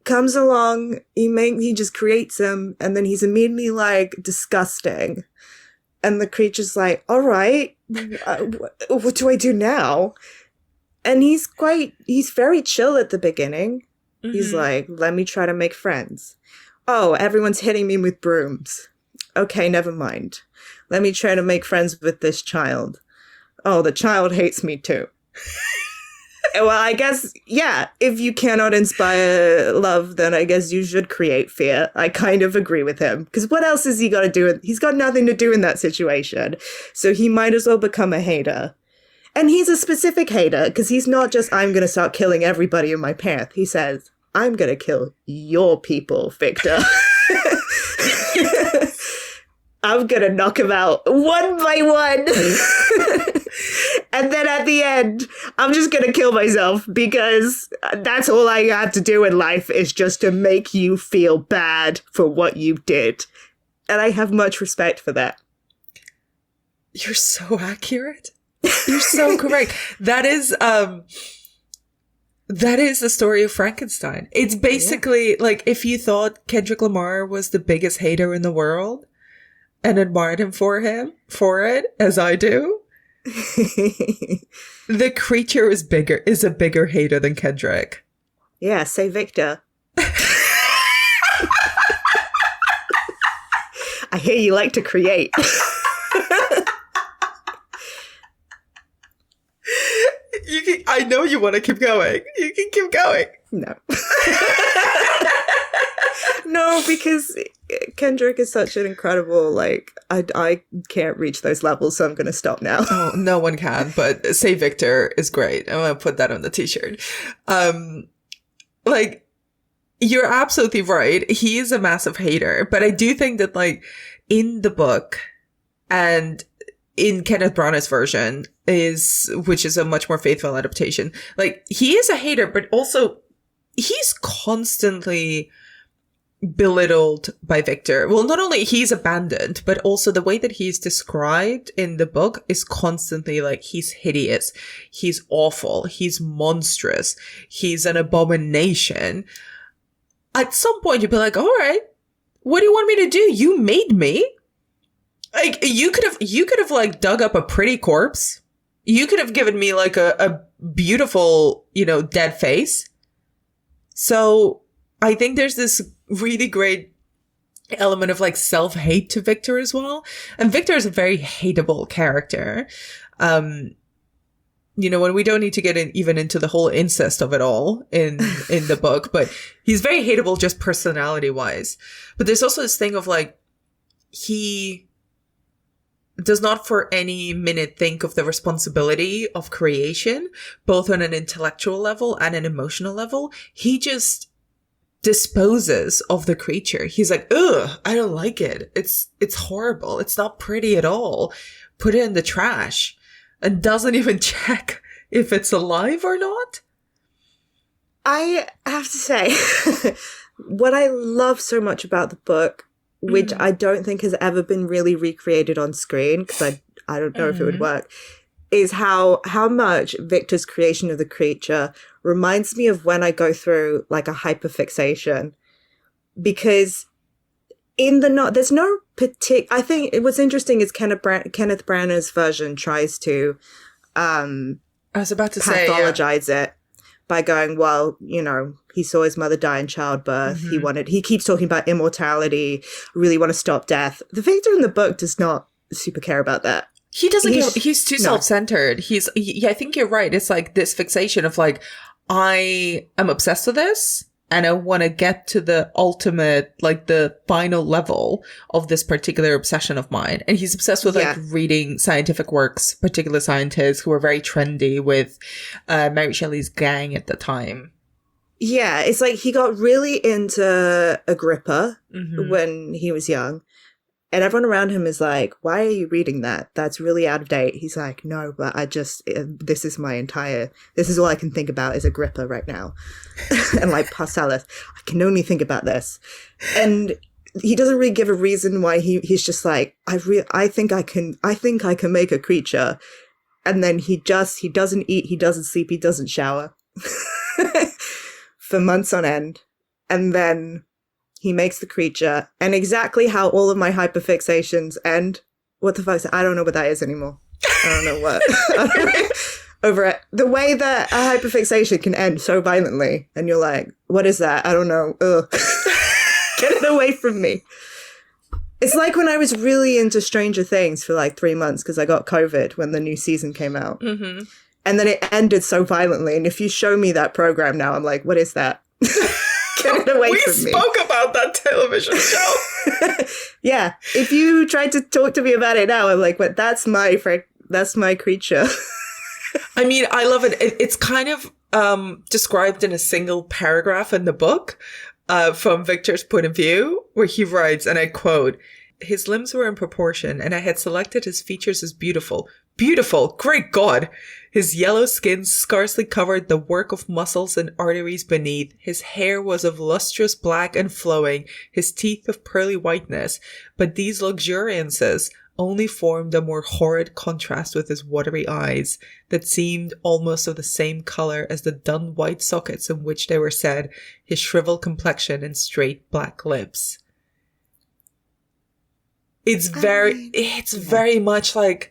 comes along, he just creates him, and then he's immediately like disgusting. And the creature's like, all right, what do I do now? And he's very chill at the beginning. He's like, let me try to make friends. Oh, everyone's hitting me with brooms. Okay, never mind. Let me try to make friends with this child. Oh, the child hates me too. Well, I guess, yeah, if you cannot inspire love, then I guess you should create fear. I kind of agree with him. Because what else has he got to do? He's got nothing to do in that situation. So he might as well become a hater. And he's a specific hater, because he's not just, I'm going to start killing everybody in my path. He says, I'm going to kill your people, Victor. I'm going to knock him out one by one. And then at the end, I'm just going to kill myself because that's all I have to do in life is just to make you feel bad for what you did. And I have much respect for that. You're so accurate. You're so correct. That is the story of Frankenstein. It's basically like if you thought Kendrick Lamar was the biggest hater in the world and admired him for it, as I do. The creature is a bigger hater than Kendrick. Yeah, say Victor. I hear you like to create. I know you want to keep going. You can keep going. No. No, because Kendrick is such an incredible, like, I can't reach those levels, so I'm going to stop now. Oh, no one can, but Say Victor is great. I'm going to put that on the t-shirt. Like, you're absolutely right. He is a massive hater, but I do think that, like, in the book and in Kenneth Branagh's version which is a much more faithful adaptation, like, he is a hater, but also he's constantly belittled by Victor. Well, not only he's abandoned, but also the way that he's described in the book is constantly like, he's hideous, he's awful, he's monstrous, he's an abomination. At some point you'd be like, all right, what do you want me to do? You made me. Like, you could have like dug up a pretty corpse. You could have given me like a beautiful, dead face. So I think there's this really great element of like self-hate to Victor as well. And Victor is a very hateable character. When we don't need to get even into the whole incest of it all in the book, but he's very hateable just personality wise. But there's also this thing of like, he does not for any minute think of the responsibility of creation, both on an intellectual level and an emotional level. He just disposes of the creature. He's like, ugh, I don't like it. It's horrible. It's not pretty at all. Put it in the trash. And doesn't even check if it's alive or not. I have to say, what I love so much about the book, which I don't think has ever been really recreated on screen, because I don't know if it would work, is how much Victor's creation of the creature reminds me of when I go through like a hyperfixation. Because there's no particular, I think what's interesting is Kenneth Branagh's version tries to I was about to pathologize it by going, well, he saw his mother die in childbirth. He keeps talking about immortality, really want to stop death. The Victor in the book does not super care about that. He doesn't he's too self-centered. I think you're right. It's like this fixation of like, I am obsessed with this and I want to get to the ultimate, like the final level of this particular obsession of mine. And he's obsessed with like reading scientific works, particular scientists who were very trendy with Mary Shelley's gang at the time. Yeah, it's like he got really into Agrippa when he was young. And everyone around him is like, why are you reading that? That's really out of date. He's like, no, but this is all I can think about is Agrippa right now. And like Parcellus, I can only think about this. And he doesn't really give a reason why he's just like, I think I can make a creature. And then he doesn't eat, he doesn't sleep, he doesn't shower for months on end. And then he makes the creature, and exactly how all of my hyperfixations end. What the fuck? I don't know what that is anymore. I don't know what. Over it. The way that a hyperfixation can end so violently, and you're like, what is that? I don't know. Ugh. Get it away from me. It's like when I was really into Stranger Things for like 3 months because I got COVID when the new season came out. Mm-hmm. And then it ended so violently. And if you show me that program now, I'm like, what is that? Get it away from me. We spoke about that television show. Yeah. If you tried to talk to me about it now, I'm like, that's my creature. I mean, I love it. It's kind of described in a single paragraph in the book from Victor's point of view, where he writes, and I quote, "His limbs were in proportion, and I had selected his features as beautiful. Beautiful! Great God! His yellow skin scarcely covered the work of muscles and arteries beneath. His hair was of lustrous black and flowing, his teeth of pearly whiteness. But these luxuriances only formed a more horrid contrast with his watery eyes, that seemed almost of the same colour as the dun white sockets in which they were set, his shriveled complexion and straight black lips." It's very much like,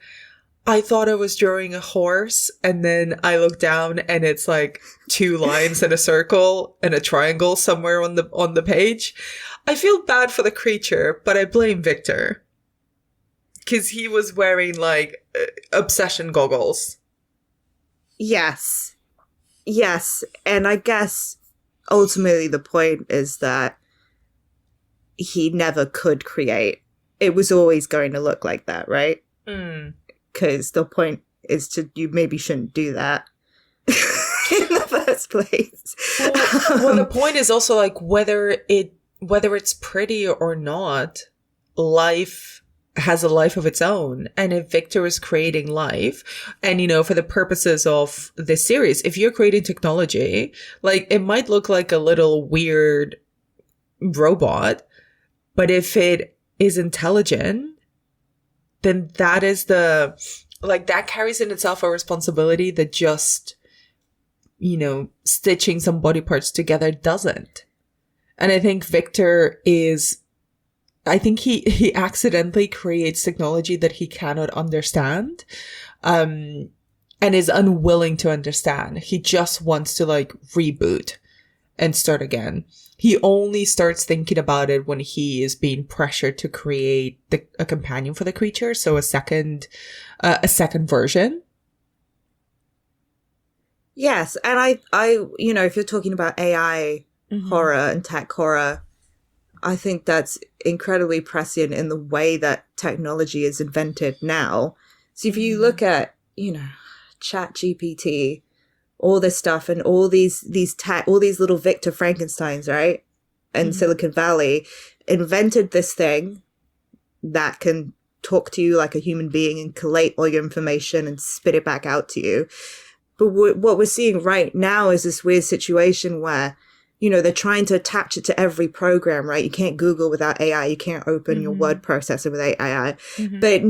I thought I was drawing a horse, and then I look down and it's like 2 lines in a circle and a triangle somewhere on the page. I feel bad for the creature, but I blame Victor. Because he was wearing, like, obsession goggles. Yes. Yes. And I guess ultimately the point is that he never could create. It was always going to look like that, right? Because the point is you maybe shouldn't do that in the first place. Well, the point is also, like, whether it's pretty or not, life has a life of its own. And if Victor is creating life, and, you know, for the purposes of this series, if you're creating technology, like, it might look like a little weird robot, but if it is intelligent, then that is that carries in itself a responsibility that just, you know, stitching some body parts together doesn't. And I think Victor he accidentally creates technology that he cannot understand, and is unwilling to understand. He just wants to, like, reboot and start again. He only starts thinking about it when he is being pressured to create a companion for the creature. So a second version. Yes. And I, you know, if you're talking about AI horror and tech horror, I think that's incredibly prescient in the way that technology is invented now. So if you look at, you know, ChatGPT, all this stuff, and all these little Victor Frankensteins, right? And Silicon Valley invented this thing that can talk to you like a human being and collate all your information and spit it back out to you. But what we're seeing right now is this weird situation where, you know, they're trying to attach it to every program, right? You can't Google without AI. You can't open your word processor without AI. But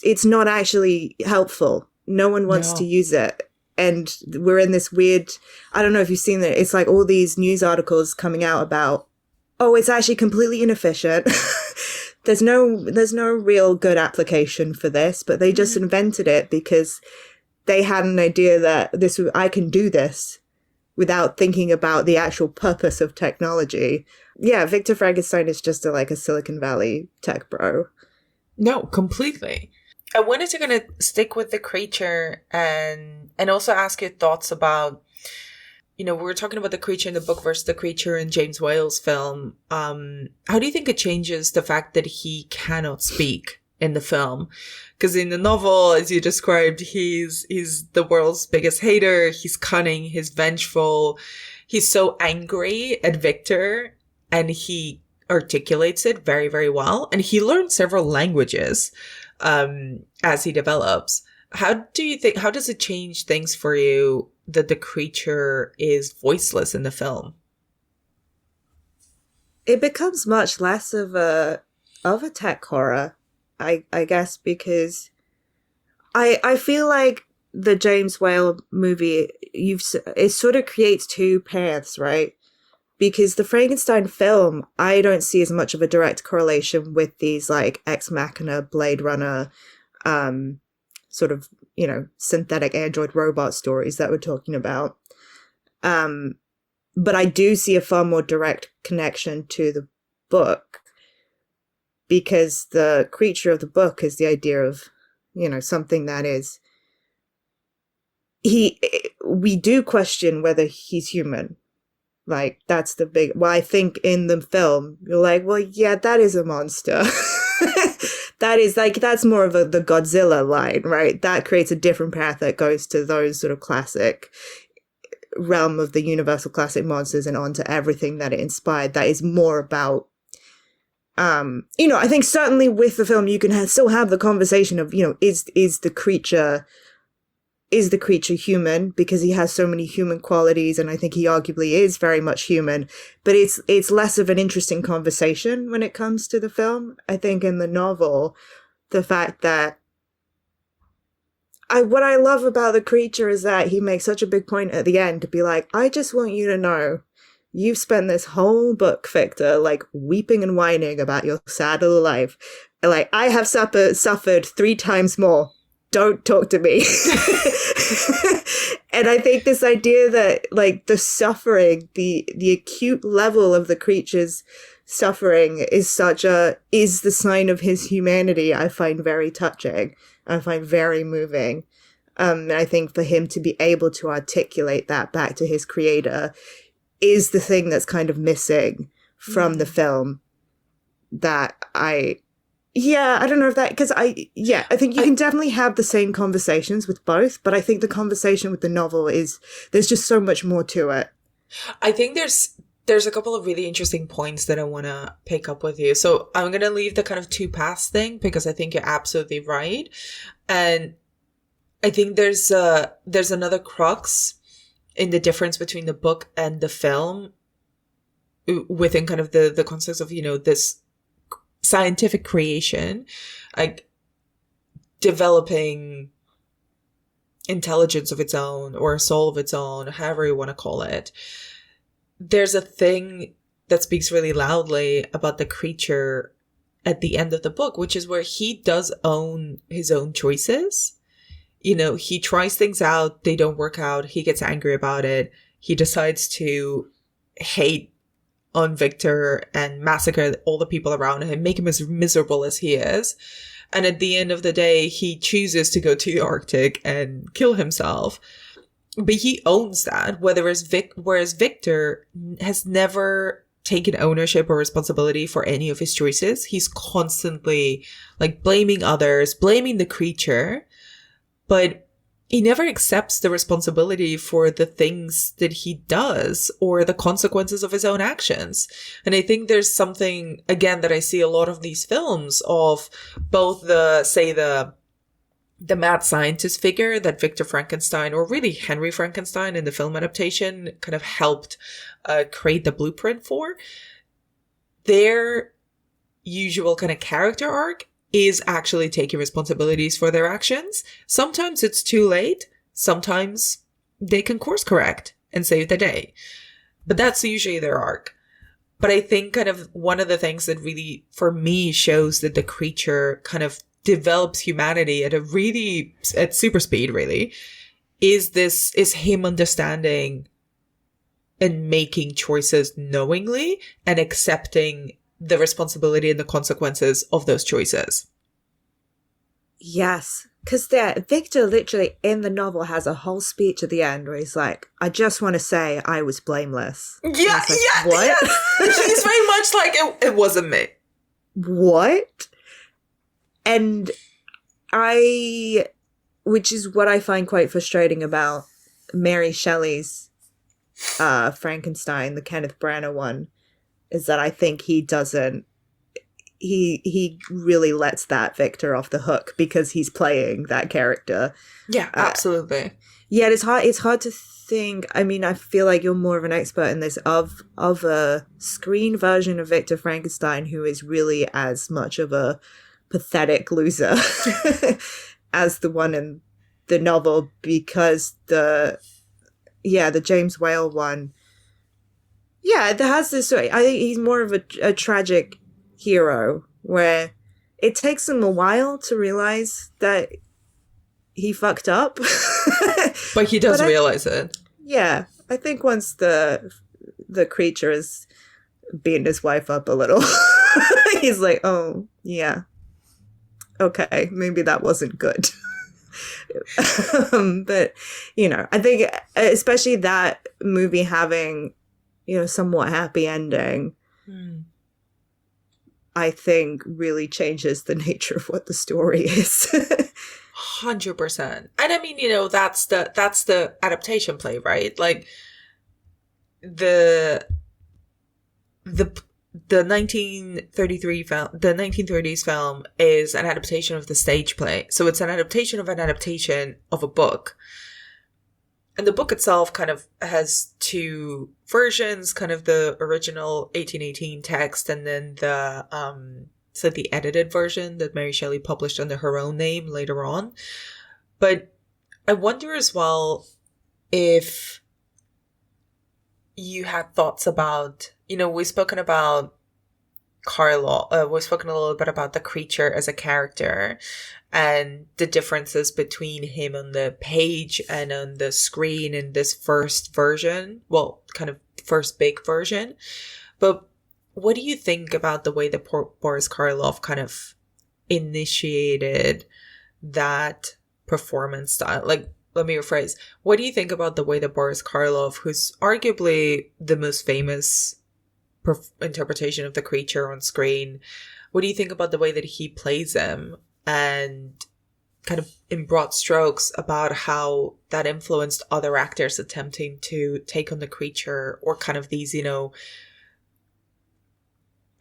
it's not actually helpful. No one wants to use it. And we're in this weird, I don't know if you've seen it. It's like all these news articles coming out about, oh, it's actually completely inefficient. There's no real good application for this, but they just invented it because they had an idea that I can do this without thinking about the actual purpose of technology. Yeah, Victor Frankenstein is just a Silicon Valley tech bro. No, completely. I wanted to kind of stick with the creature and also ask your thoughts about, you know, we were talking about the creature in the book versus the creature in James Whale's film. How do you think it changes the fact that he cannot speak in the film? Because in the novel, as you described, he's the world's biggest hater. He's cunning. He's vengeful. He's so angry at Victor, and he articulates it very, very well. And he learned several languages as he develops. How does it change things for you that the creature is voiceless in the film? it becomes much less of a tech horror, I guess, because I feel like the James Whale movie, it sort of creates two paths, right? Because the Frankenstein film, I don't see as much of a direct correlation with these like Ex Machina, Blade Runner, sort of, you know, synthetic android robot stories that we're talking about. But I do see a far more direct connection to the book, because the creature of the book is the idea of, you know, something that is, we do question whether he's human. Like, that's the big, well, I think in the film, you're like, well, yeah, that is a monster. That is like, that's more of the Godzilla line, right? That creates a different path that goes to those sort of classic realm of the universal classic monsters and onto everything that it inspired. That is more about, you know, I think certainly with the film, you can still have the conversation of, you know, is the creature human, because he has so many human qualities, and I think he arguably is very much human, but it's less of an interesting conversation when it comes to the film. I think in the novel, the fact that what I love about the creature is that he makes such a big point at the end to be like, I just want you to know, you've spent this whole book, Victor, like weeping and whining about your sad little life. Like, I have suffered 3 times more. Don't talk to me. And I think this idea that, like, the suffering, the acute level of the creature's suffering is the sign of his humanity, I find very touching. I find very moving. And I think for him to be able to articulate that back to his creator is the thing that's kind of missing from the film. I don't know if that, because I think you can definitely have the same conversations with both, but I think the conversation with the novel is, there's just so much more to it. I think there's a couple of really interesting points that I want to pick up with you. So I'm going to leave the kind of two paths thing, because I think you're absolutely right. And I think there's another crux in the difference between the book and the film within kind of the context of, you know, this scientific creation, like developing intelligence of its own or a soul of its own, however you want to call it. There's a thing that speaks really loudly about the creature at the end of the book, which is where he does own his own choices. You know, he tries things out, they don't work out, he gets angry about it, he decides to hate on Victor and massacre all the people around him, make him as miserable as he is. And at the end of the day, he chooses to go to the Arctic and kill himself. But he owns that, whereas Victor has never taken ownership or responsibility for any of his choices. He's constantly like blaming others, blaming the creature, but he never accepts the responsibility for the things that he does or the consequences of his own actions. And I think there's something, again, that I see a lot of these films of both the mad scientist figure that Victor Frankenstein, or really Henry Frankenstein in the film adaptation, kind of helped create the blueprint for. Their usual kind of character arc is actually taking responsibilities for their actions. Sometimes it's too late. Sometimes they can course correct and save the day. But that's usually their arc. But I think kind of one of the things that really, for me, shows that the creature kind of develops humanity at super speed, really, is him understanding and making choices knowingly and accepting the responsibility and the consequences of those choices. Yes, because Victor literally in the novel has a whole speech at the end where he's like, I just want to say I was blameless. Yeah, like, what? Yes. He's very much like, it wasn't me. What? And which is what I find quite frustrating about Mary Shelley's Frankenstein, the Kenneth Branagh one, is that I think he really lets that Victor off the hook because he's playing that character. Yeah, absolutely. Yeah, it's hard to think, I mean, I feel like you're more of an expert in this, of a screen version of Victor Frankenstein who is really as much of a pathetic loser as the one in the novel, because the James Whale one, it has this, I think he's more of a tragic hero where it takes him a while to realize that he fucked up. But he does realize it. Yeah. I think once the creature has beaten his wife up a little, he's like, oh, yeah. Okay, maybe that wasn't good. But, I think especially that movie having, somewhat happy ending, I think really changes the nature of what the story is. 100%. And I mean, that's the adaptation play, right? Like the 1933 film, the 1930s film is an adaptation of the stage play. So it's an adaptation of a book. And the book itself kind of has two versions, kind of the original 1818 text and then the edited version that Mary Shelley published under her own name later on. But I wonder as well if you had thoughts about, we've spoken about Karloff, we've spoken a little bit about the creature as a character and the differences between him on the page and on the screen in this first version, well, kind of first big version. But what do you think about the way that Boris Karloff kind of initiated that performance style? Like, let me rephrase. What do you think about the way that Boris Karloff, who's arguably the most famous interpretation of the creature on screen, what do you think about the way that he plays him, and kind of in broad strokes about how that influenced other actors attempting to take on the creature, or kind of these,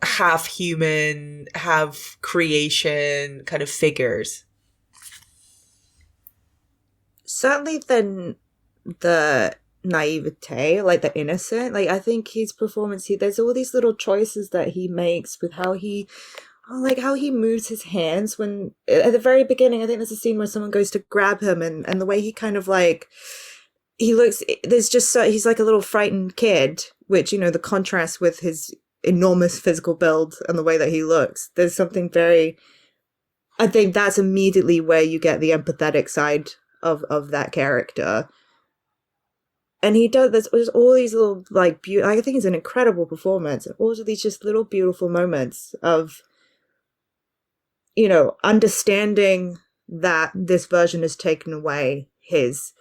half human, half creation kind of figures? Certainly the naivete, like the innocent, like I think his performance, there's all these little choices that he makes with how he moves his hands when at the very beginning. I think there's a scene where someone goes to grab him, and the way he kind of like, he looks, there's just he's like a little frightened kid, which, the contrast with his enormous physical build and the way that he looks, there's something very, I think that's immediately where you get the empathetic side of that character. And he does, there's all these little, like, I think it's an incredible performance, and all of these just little beautiful moments of, understanding that this version has taken away his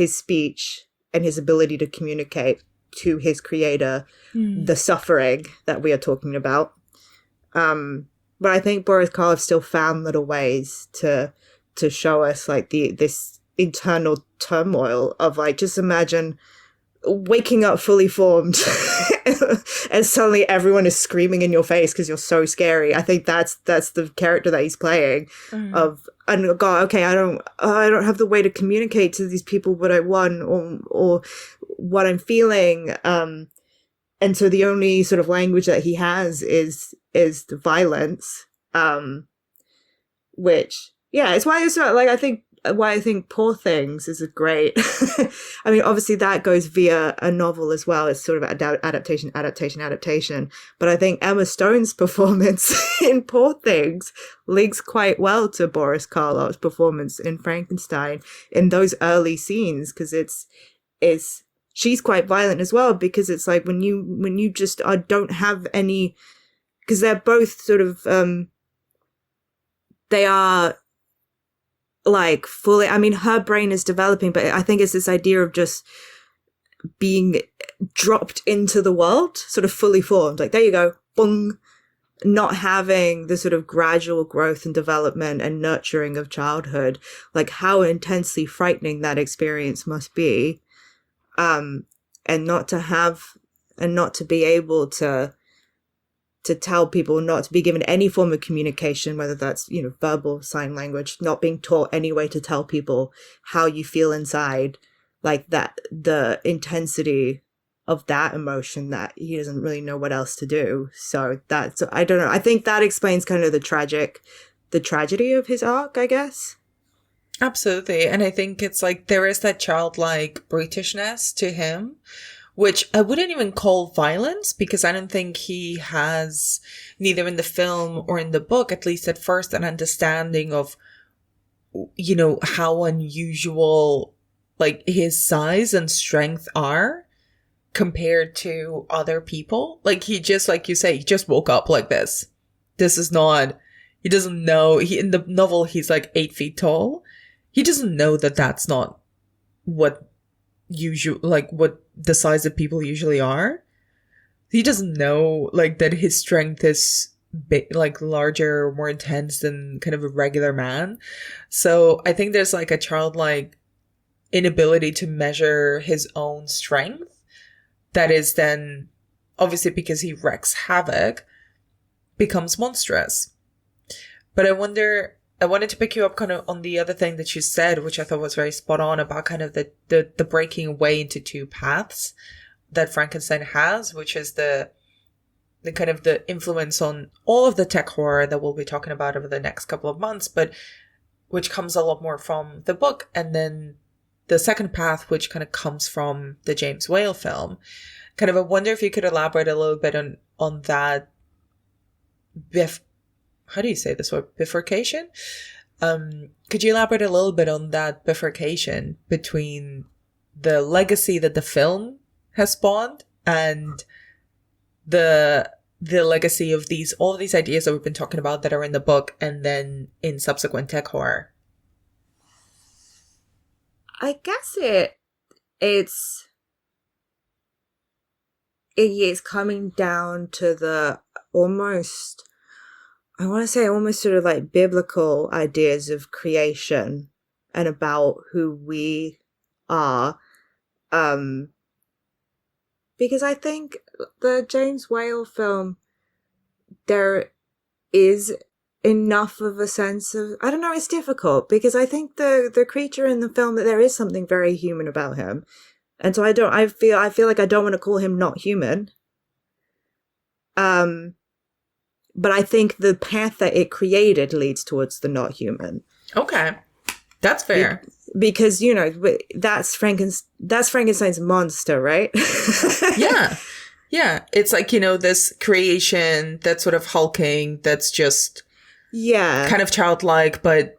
speech and his ability to communicate to his creator the suffering that we are talking about. But I think Boris Karloff still found little ways to show us like this internal turmoil of, like, just imagine waking up fully formed and suddenly everyone is screaming in your face because you're so scary. I think that's the character that he's playing. Of, and God, okay, I don't have the way to communicate to these people what I want or what I'm feeling. And so the only sort of language that he has is the violence. Which, it's why it's not, like, why I think Poor Things is a great, I mean, obviously that goes via a novel as well. It's sort of adaptation. But I think Emma Stone's performance in Poor Things links quite well to Boris Karloff's performance in Frankenstein in those early scenes, because she's quite violent as well, because it's like when you just don't have any, because they're both sort of, they are like fully, I mean, her brain is developing, but I think it's this idea of just being dropped into the world, sort of fully formed. Like, there you go, boom, not having the sort of gradual growth and development and nurturing of childhood, like how intensely frightening that experience must be. And not to be able to tell people, not to be given any form of communication, whether that's, verbal, sign language, not being taught any way to tell people how you feel inside. like that, the intensity of that emotion, that he doesn't really know what else to do. So that's, I don't know. I think that explains kind of the tragedy of his arc, I guess. Absolutely. And I think it's like there is that childlike Britishness to him, which I wouldn't even call violence, because I don't think he has, neither in the film or in the book, at least at first, an understanding of, you know, how unusual like his size and strength are compared to other people. Like he just, like you say, he just woke up like this. This is not, he doesn't know, in the novel, he's like 8 feet tall. He doesn't know that that's not what what the size of people usually are. He doesn't know like that his strength is like larger, more intense than kind of a regular man. So I think there's like a childlike inability to measure his own strength that is then, obviously because he wreaks havoc, becomes monstrous. But I wanted to pick you up kind of on the other thing that you said, which I thought was very spot on, about kind of the breaking away into two paths that Frankenstein has, which is the kind of the influence on all of the tech horror that we'll be talking about over the next couple of months, but which comes a lot more from the book. And then the second path, which kind of comes from the James Whale film. Kind of, I wonder if you could elaborate a little bit on that how do you say this word? Bifurcation? Could you elaborate a little bit on that bifurcation between the legacy that the film has spawned and the legacy of all of these ideas that we've been talking about that are in the book and then in subsequent tech horror? I guess it's coming down to the almost, I want to say almost sort of like biblical ideas of creation and about who we are. Because I think the James Whale film, there is enough of a sense of, I don't know, it's difficult because I think the creature in the film, that there is something very human about him. And so I feel like I don't want to call him not human. But I think the path that it created leads towards the not human. Okay. That's fair. Because, you know, that's Frankenstein's monster, right? Yeah. Yeah. It's like, you know, this creation that's sort of hulking, that's just kind of childlike, but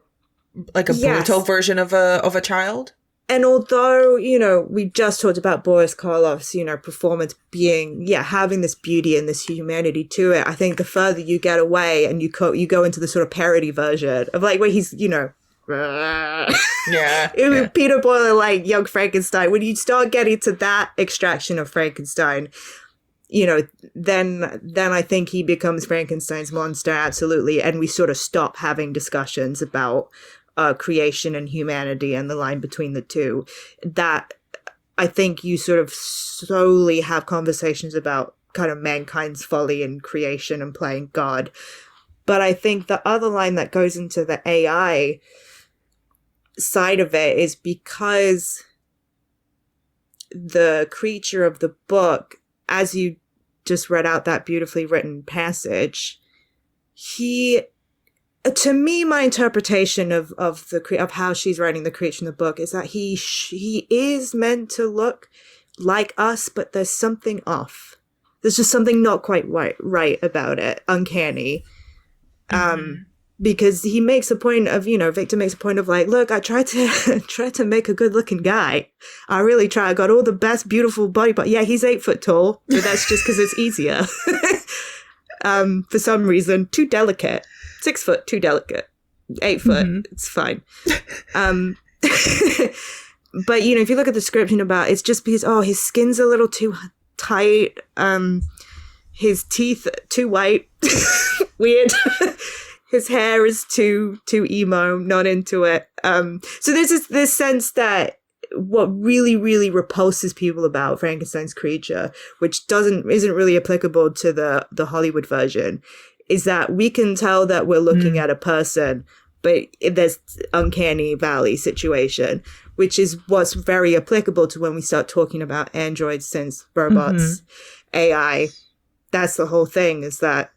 like a brutal version of a child. And although, you know, we just talked about Boris Karloff's, you know, performance being, having this beauty and this humanity to it, I think the further you get away and you go into the sort of parody version of like where he's, you know, Peter Boyle, like young Frankenstein, when you start getting to that extraction of Frankenstein, you know, then I think he becomes Frankenstein's monster, absolutely. And we sort of stop having discussions about creation and humanity and the line between the two. That I think you sort of slowly have conversations about kind of mankind's folly and creation and playing God. But I think the other line that goes into the AI side of it is because the creature of the book, as you just read out that beautifully written passage, to me, my interpretation of how she's writing the creature in the book is that he is meant to look like us, but there's something off. There's just something not quite right about it, uncanny. Because he makes a point of, you know, Victor makes a point of like, look, I tried to make a good looking guy. I really tried. I got all the best, beautiful body, but yeah, he's 8 foot tall, but that's just because it's easier. For some reason, too delicate. 6 foot, too delicate. 8 foot, it's fine. But, you know, if you look at the description about, it's just because, his skin's a little too tight, his teeth too white, weird. His hair is too emo, not into it. So there's this sense that what really, really repulses people about Frankenstein's creature, which isn't really applicable to the Hollywood version, is that we can tell that we're looking at a person, but there's uncanny valley situation. which is what's very applicable to when we start talking about androids, synths, robots, AI. That's the whole thing, is that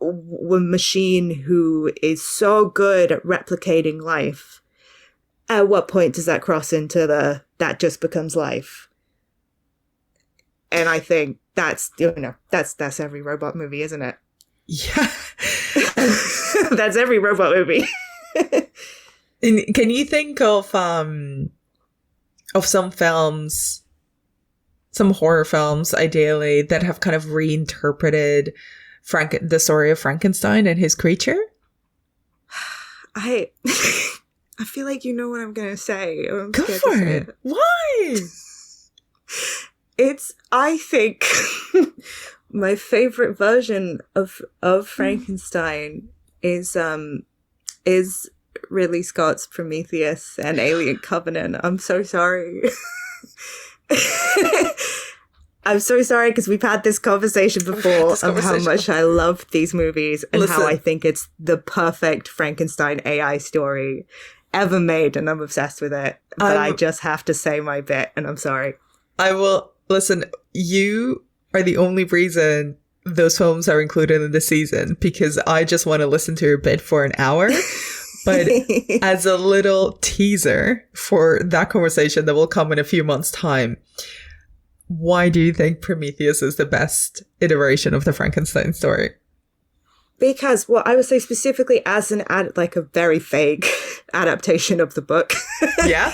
a machine who is so good at replicating life, at what point does that cross into that just becomes life? And I think that's every robot movie, isn't it? Yeah. That's every robot movie. Can you think of some films, some horror films, ideally, that have kind of reinterpreted the story of Frankenstein and his creature? I feel like you know what I'm gonna say. I'm Go scared for to say it. Why? I think my favorite version of Frankenstein is Ridley Scott's Prometheus and Alien Covenant. I'm so sorry. I'm so sorry, because we've had this conversation before of how much I love these movies and how I think it's the perfect Frankenstein AI story ever made, and I'm obsessed with it. But I just have to say my bit, and I'm sorry. I will. Listen, you are the only reason those films are included in the season, because I just want to listen to your bit for an hour. But as a little teaser for that conversation that will come in a few months' time, why do you think Prometheus is the best iteration of the Frankenstein story? Because, well, I would say specifically as like a very vague adaptation of the book. Yeah?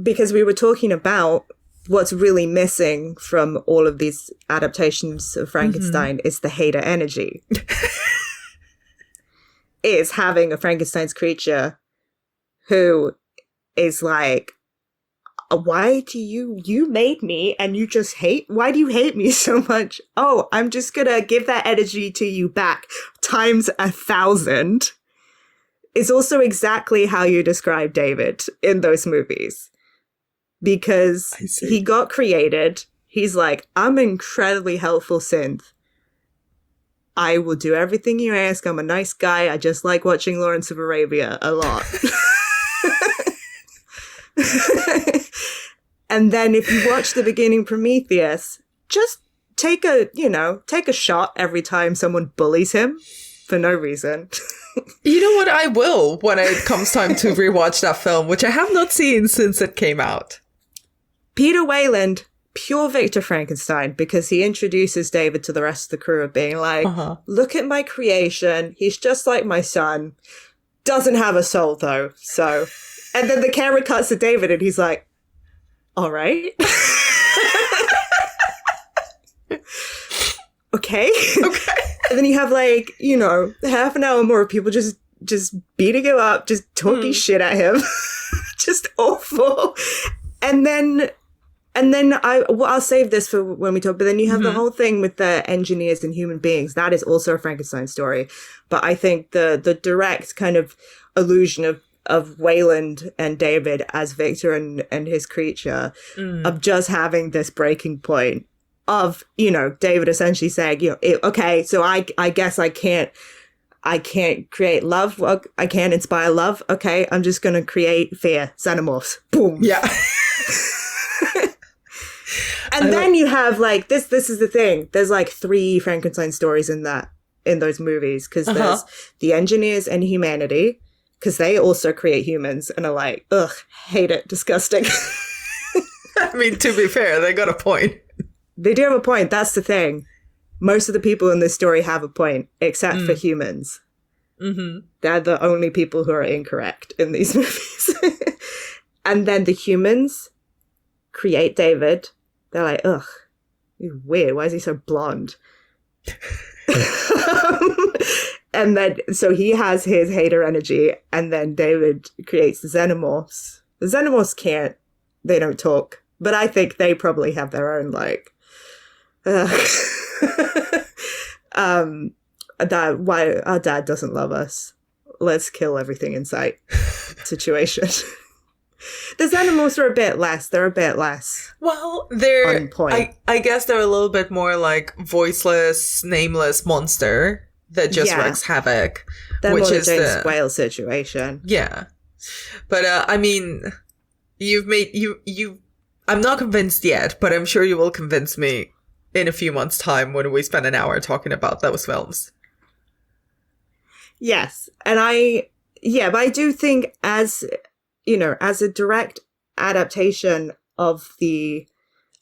Because we were talking about what's really missing from all of these adaptations of Frankenstein is the hater energy. Is having a Frankenstein's creature who is like, why do you made me and you just why do you hate me so much? Oh, I'm just gonna give that energy to you back times 1,000. It's also exactly how you describe David in those movies. Because he got created. He's like, I'm an incredibly helpful synth. I will do everything you ask. I'm a nice guy. I just like watching Lawrence of Arabia a lot. And then if you watch the beginning Prometheus, just take a shot every time someone bullies him for no reason. You know what? I will when it comes time to rewatch that film, which I have not seen since it came out. Peter Wayland, pure Victor Frankenstein, because he introduces David to the rest of the crew of being like, look at my creation. He's just like my son. Doesn't have a soul, though. So, and then the camera cuts to David and he's like, all right. Okay. And then you have like, half an hour more of people just beating him up, just talking shit at him. Just awful. And then I'll save this for when we talk, but then you have the whole thing with the engineers and human beings. That is also a Frankenstein story. But I think the direct kind of allusion of Wayland and David as Victor and his creature, of just having this breaking point of, David essentially saying, okay, so I guess I can't create love. Well, I can't inspire love. Okay, I'm just going to create fear. Xenomorphs. Boom. Yeah. And then you have like this is the thing. There's like 3 Frankenstein stories in those movies, because there's the engineers and humanity, because they also create humans and are like, ugh, hate it, disgusting. I mean, to be fair, they got a point. They do have a point. That's the thing. Most of the people in this story have a point, except for humans. They're the only people who are incorrect in these movies. And then the humans create David. They're like, ugh, he's weird. Why is he so blonde? And then, so he has his hater energy, and then David creates the Xenomorphs. The Xenomorphs they don't talk, but I think they probably have their own, like, why our dad doesn't love us. Let's kill everything in sight situation. The Xenomorphs are a bit less. They're a bit less. Well, they're on point. I guess they're a little bit more like voiceless, nameless monster that just wreaks havoc. They're which more is the James Whale situation. Yeah. But I mean, you've made you. I'm not convinced yet, but I'm sure you will convince me in a few months' time when we spend an hour talking about those films. Yes, and but I do think as a direct adaptation of the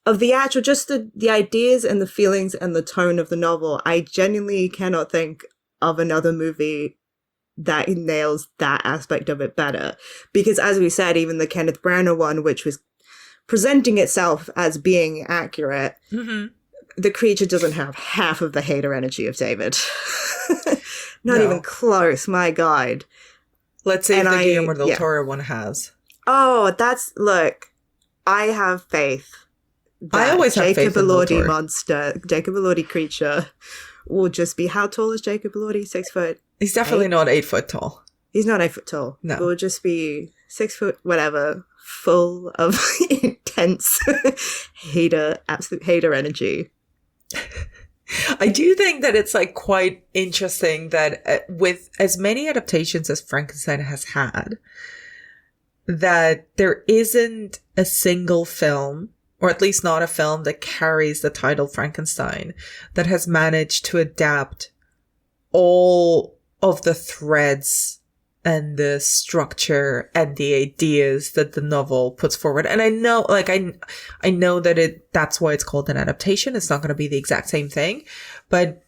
actual, just the ideas and the feelings and the tone of the novel, I genuinely cannot think of another movie that nails that aspect of it better. Because as we said, even the Kenneth Branagh one, which was presenting itself as being accurate, the creature doesn't have half of the hater energy of David. Not even close, my God. Let's see if the Guillermo del Toro one has. Oh, look, I have faith. I always have faith in Del Toro. Jacob Elordi creature will just be, how tall is Jacob Elordi? 6 foot? He's definitely not 8 foot tall. He's not 8 foot tall. No. It will just be 6 foot, whatever, full of intense absolute hater energy. I do think that it's like quite interesting that with as many adaptations as Frankenstein has had, that there isn't a single film, or at least not a film that carries the title Frankenstein, that has managed to adapt all of the threads and the structure and the ideas that the novel puts forward. And I know, like, I know that that's why it's called an adaptation. It's not going to be the exact same thing. But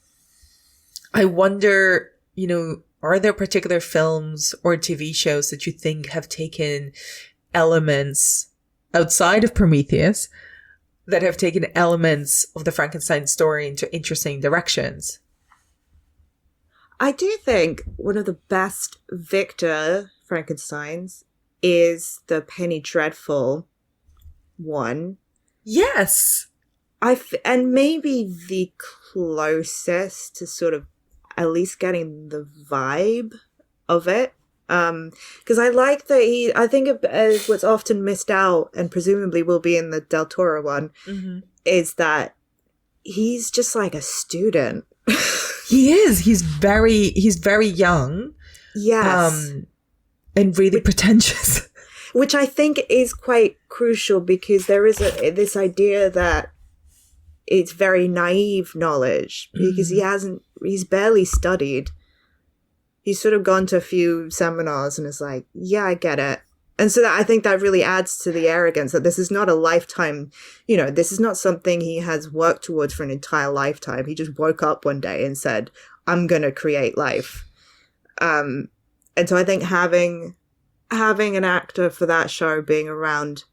I wonder, are there particular films or TV shows that you think have taken elements outside of Prometheus, that have taken elements of the Frankenstein story into interesting directions? I do think one of the best Victor Frankensteins is the Penny Dreadful one. Yes. And maybe the closest to sort of at least getting the vibe of it. Because I like that I think what's often missed out, and presumably will be in the Del Toro one, is that he's just like a student. He is. He's very young. Yes. And really pretentious. Which I think is quite crucial, because there is this idea that it's very naive knowledge, because he's barely studied. He's sort of gone to a few seminars and is like, yeah, I get it. And so I think that really adds to the arrogance, that this is not a lifetime, this is not something he has worked towards for an entire lifetime. He just woke up one day and said, I'm going to create life. And so I think having an actor for that show being around,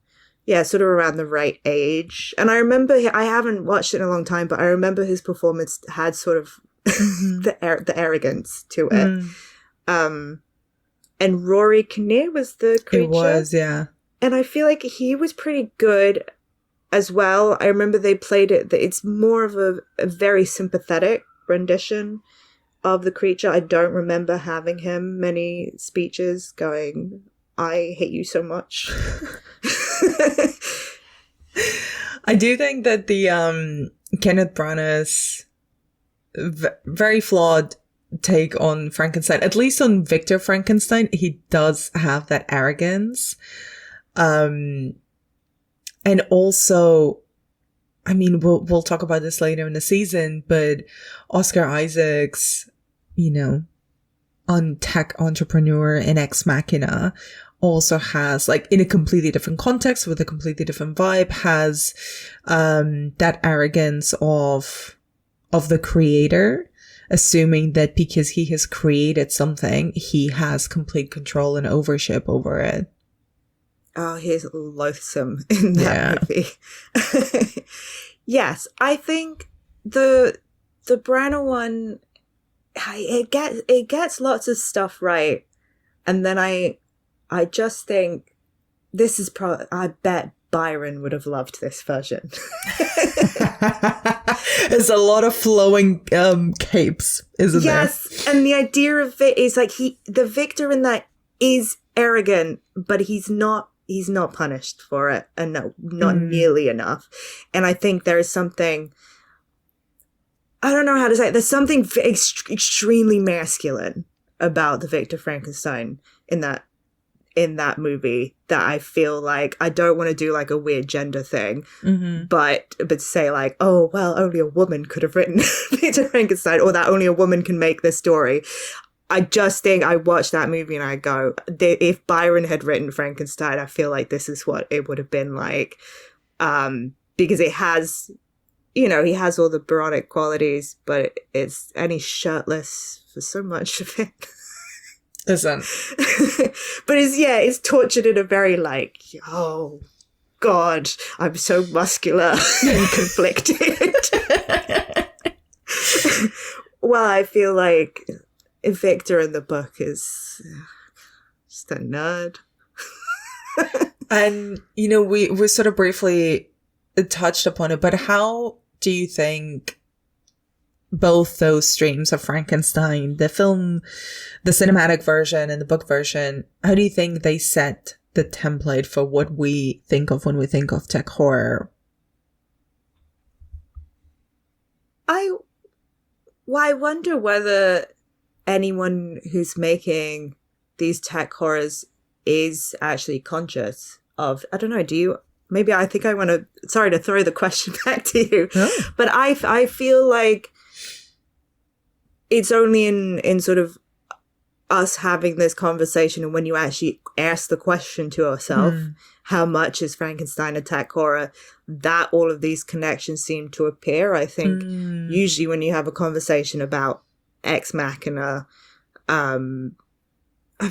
sort of around the right age. And I remember, I haven't watched it in a long time, but I remember his performance had sort of the arrogance to it. And Rory Kinnear was the creature. It was, yeah. And I feel like he was pretty good as well. I remember they played it. It's more of a very sympathetic rendition of the creature. I don't remember having him many speeches going, I hate you so much. I do think that the Kenneth Branagh's very flawed take on Frankenstein, at least on Victor Frankenstein, he does have that arrogance. And also, I mean, we'll talk about this later in the season, but Oscar Isaac's, on tech entrepreneur in Ex Machina also has, like, in a completely different context with a completely different vibe, has that arrogance of the creator, assuming that because he has created something, he has complete control and ownership over it. Oh, he's loathsome in that movie. Yes, I think the Branagh one, it gets lots of stuff right, and then I just think this is I bet Byron would have loved this version. There's a lot of flowing capes, isn't there? Yes, and the idea of it is like the Victor in that is arrogant, but he's not punished for it, and not nearly enough. And I think there is something, I don't know how to say it, there's something extremely masculine about the Victor Frankenstein in that in that movie that I feel like I don't want to do like a weird gender thing, but say like, oh, well, only a woman could have written Victor Frankenstein, or that only a woman can make this story. I just think I watched that movie and I go, if Byron had written Frankenstein, I feel like this is what it would have been like, because it has, you know, he has all the Byronic qualities, but and he's shirtless for so much of it. Isn't. But it's tortured in a very like, oh God, I'm so muscular and conflicted. Well, I feel like Victor in the book is just a nerd. And, you know, we sort of briefly touched upon it, but how do you think both those streams of Frankenstein, the film, the cinematic version and the book version, how do you think they set the template for what we think of when we think of tech horror? I wonder whether anyone who's making these tech horrors is actually conscious of, I don't know, maybe I think I want to, sorry to throw the question back to you, but I feel like it's only in sort of us having this conversation, and when you actually ask the question to yourself, how much is Frankenstein a tech horror, that all of these connections seem to appear. I think usually when you have a conversation about Ex Machina, I've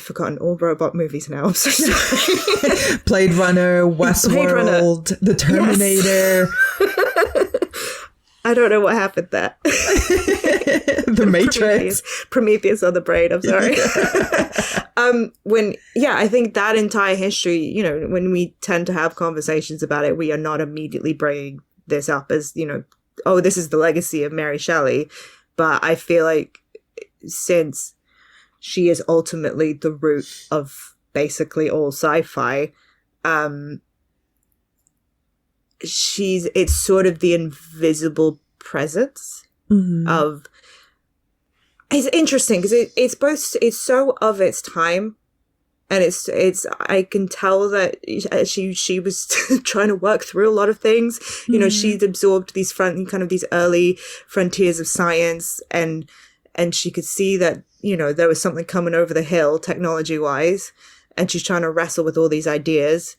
forgotten all robot movies now, I'm so sorry. Blade Runner, Westworld, The Terminator. Yes. I don't know what happened there. The Matrix. Prometheus on the brain, I'm sorry. I think that entire history, you know, when we tend to have conversations about it, we are not immediately bringing this up as, you know, oh, this is the legacy of Mary Shelley. But I feel like since she is ultimately the root of basically all sci-fi, it's sort of the invisible presence of. It's interesting because it's so of its time, and it's I can tell that she was trying to work through a lot of things. You know, she'd absorbed these early frontiers of science, and she could see that, you know, there was something coming over the hill technology wise, and she's trying to wrestle with all these ideas.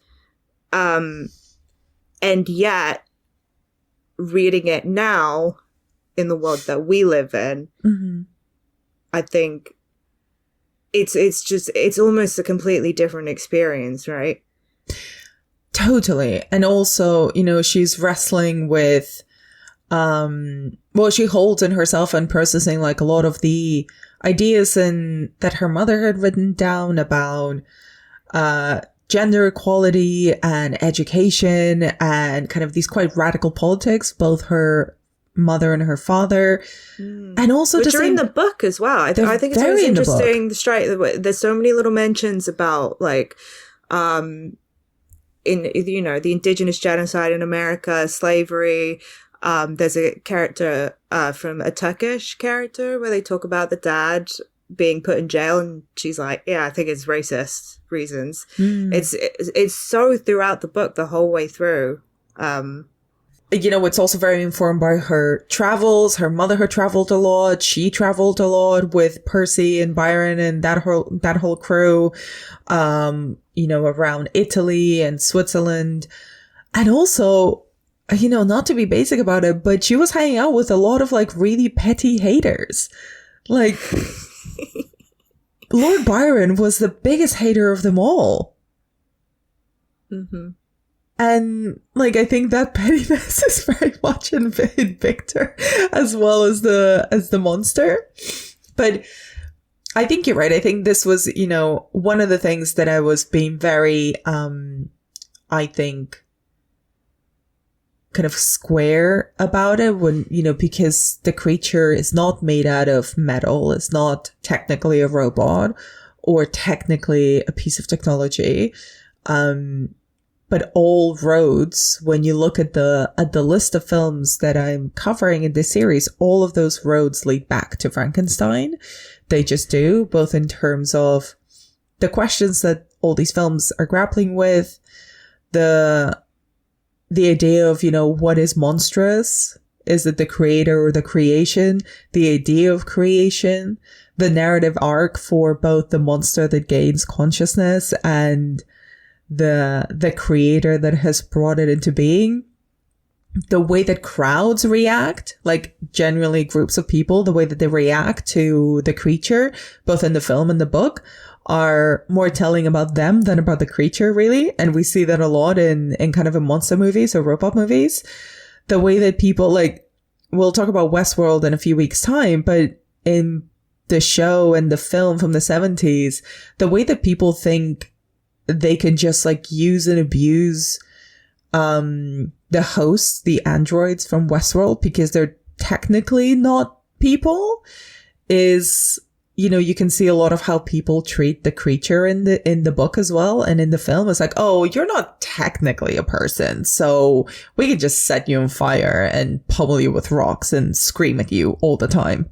And yet, reading it now in the world that we live in, I think it's almost a completely different experience, right? Totally. And also, you know, she's wrestling with, she holds in herself and processing like a lot of the ideas that her mother had written down about, gender equality and education and kind of these quite radical politics, both her mother and her father, and also which are in the book as well. I think it's always interesting. There's so many little mentions about like, in, you know, the indigenous genocide in America, slavery. There's a character from a Turkish character where they talk about the dad being put in jail, and she's like, yeah, I think it's racist reasons. It's so throughout the book the whole way through. You know, it's also very informed by her travels. Her mother had traveled a lot. She traveled a lot with Percy and Byron and that whole crew, you know, around Italy and Switzerland. And also, you know, not to be basic about it, but she was hanging out with a lot of like really petty haters. Like, Lord Byron was the biggest hater of them all. And like, I think that pettiness is very much in Victor as well as the monster. But I think you're right. I think this was, you know, one of the things that I was being very, I think, kind of square about it when, you know, because the creature is not made out of metal. It's not technically a robot or technically a piece of technology. But all roads, when you look at the list of films that I'm covering in this series, all of those roads lead back to Frankenstein. They just do, both in terms of the questions that all these films are grappling with, the idea of, you know, what is monstrous? Is it the creator or the creation? The idea of creation, the narrative arc for both the monster that gains consciousness and the creator that has brought it into being. The way that crowds react, like generally groups of people, the way that they react to the creature, both in the film and the book, are more telling about them than about the creature, really. And we see that a lot in kind of in monster movies or robot movies. The way that people, like, we'll talk about Westworld in a few weeks' time, but in the show and the film from the 70s, the way that people think they can just like use and abuse the hosts, the androids from Westworld, because they're technically not people, is, you know, you can see a lot of how people treat the creature in the book as well. And in the film, it's like, oh, you're not technically a person, so we could just set you on fire and pummel you with rocks and scream at you all the time.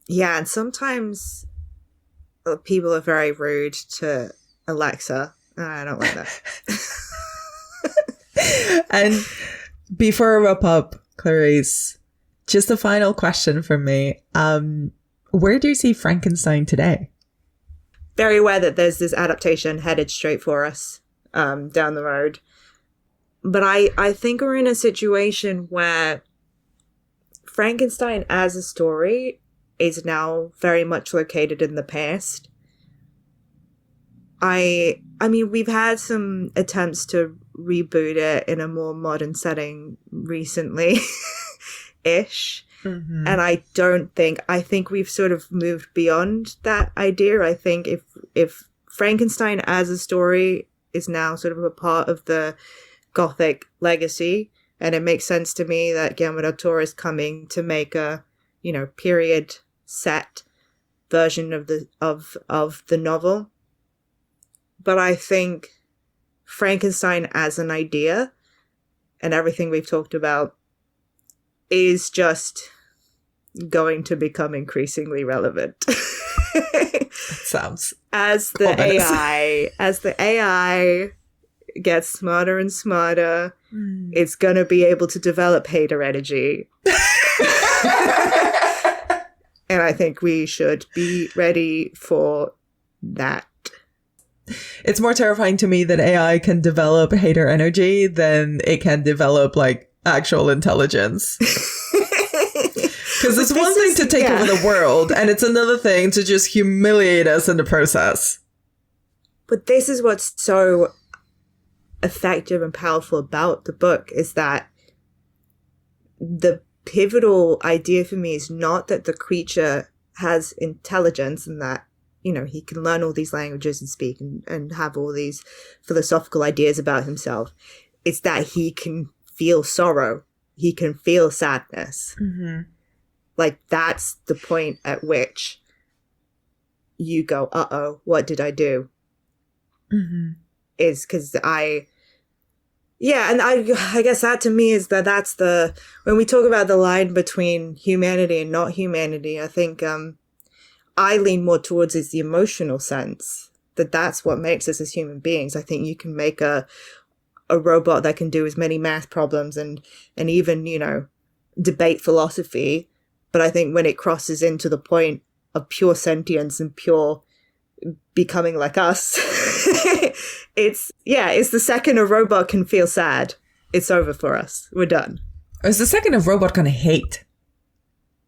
Yeah, and sometimes people are very rude to Alexa. I don't like that. And before I wrap up, Clarisse, just a final question from me. Where do you see Frankenstein today? Very aware that there's this adaptation headed straight for us down the road. But I think we're in a situation where Frankenstein as a story is now very much located in the past. I mean, we've had some attempts to reboot it in a more modern setting recently ish. Mm-hmm. And I think we've sort of moved beyond that idea. I think if Frankenstein as a story is now sort of a part of the Gothic legacy, and it makes sense to me that Guillermo del Toro is coming to make a, you know, period set version of the novel. But I think Frankenstein as an idea and everything we've talked about is just going to become increasingly relevant. Sounds as the AI gets smarter and smarter, it's going to be able to develop hater energy. And I think we should be ready for that. It's more terrifying to me that AI can develop hater energy than it can develop like actual intelligence. Because it's one thing to take over the world, and it's another thing to just humiliate us in the process. But this is what's so effective and powerful about the book, is that the pivotal idea for me is not that the creature has intelligence and that, you know, he can learn all these languages and speak and have all these philosophical ideas about himself. It's that he can feel sorrow. He can feel sadness. Mm-hmm. Like, that's the point at which you go, uh-oh, what did I do? Mm-hmm. Is because I guess that to me is that's the, when we talk about the line between humanity and not humanity, I think I lean more towards is the emotional sense, that's what makes us as human beings. I think you can make a robot that can do as many math problems and even, you know, debate philosophy. But I think when it crosses into the point of pure sentience and pure becoming like us, it's the second a robot can feel sad, it's over for us. We're done. It's the second a robot can hate.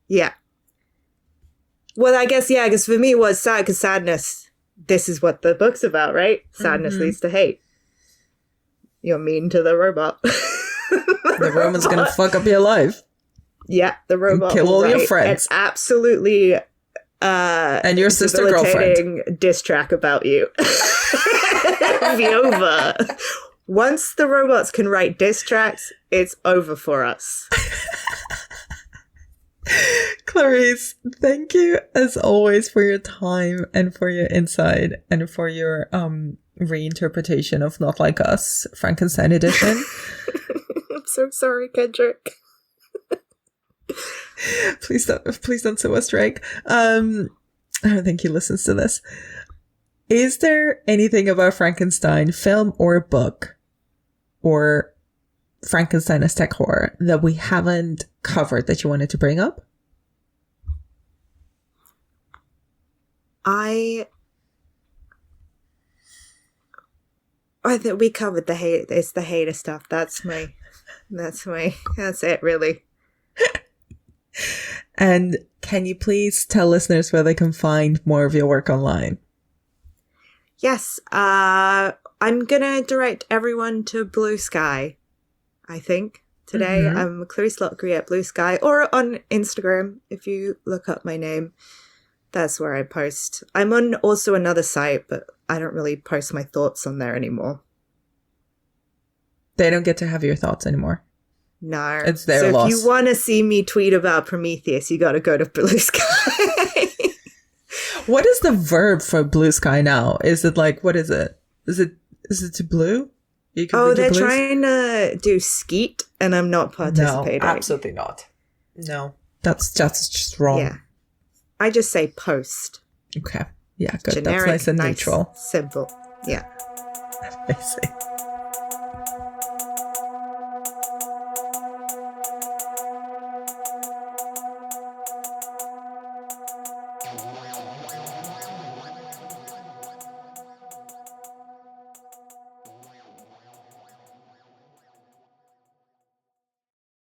Yeah. Well, I guess, yeah, because for me it was sad, because sadness, this is what the book's about, right? Sadness leads to hate. You're mean to the robot. The robot's going to fuck up your life. Yeah, the robot kill all your friends. It's absolutely and your sister girlfriend diss track about you. Be over. Once the robots can write diss tracks, it's over for us. Clarisse, thank you as always for your time and for your insight and for your reinterpretation of Not Like Us, Frankenstein edition. I'm so sorry, Kendrick. Please don't sue us, Drake. I don't think he listens to this. Is there anything about Frankenstein, film or book, or Frankenstein as tech horror that we haven't covered that you wanted to bring up? I think we covered the hate. It's the hater stuff. That's it, really. And can you please tell listeners where they can find more of your work online? Yes. I'm gonna direct everyone to Blue Sky, I think, today. Mm-hmm. I'm Clarisse Loughrey at Blue Sky, or on Instagram if you look up my name. That's where I post. I'm on also another site, but I don't really post my thoughts on there anymore. They don't get to have your thoughts anymore. No. It's their loss. So if you want to see me tweet about Prometheus, you got to go to Blue Sky. What is the verb for Blue Sky now? Is it like, what is it? Is it to blue? You can Oh, they're trying to do skeet, and I'm not participating. No, absolutely not. No. That's just wrong. Yeah. I just say post. Okay. Yeah, good. Generic, That's nice and nice, neutral. simple. Yeah. Amazing.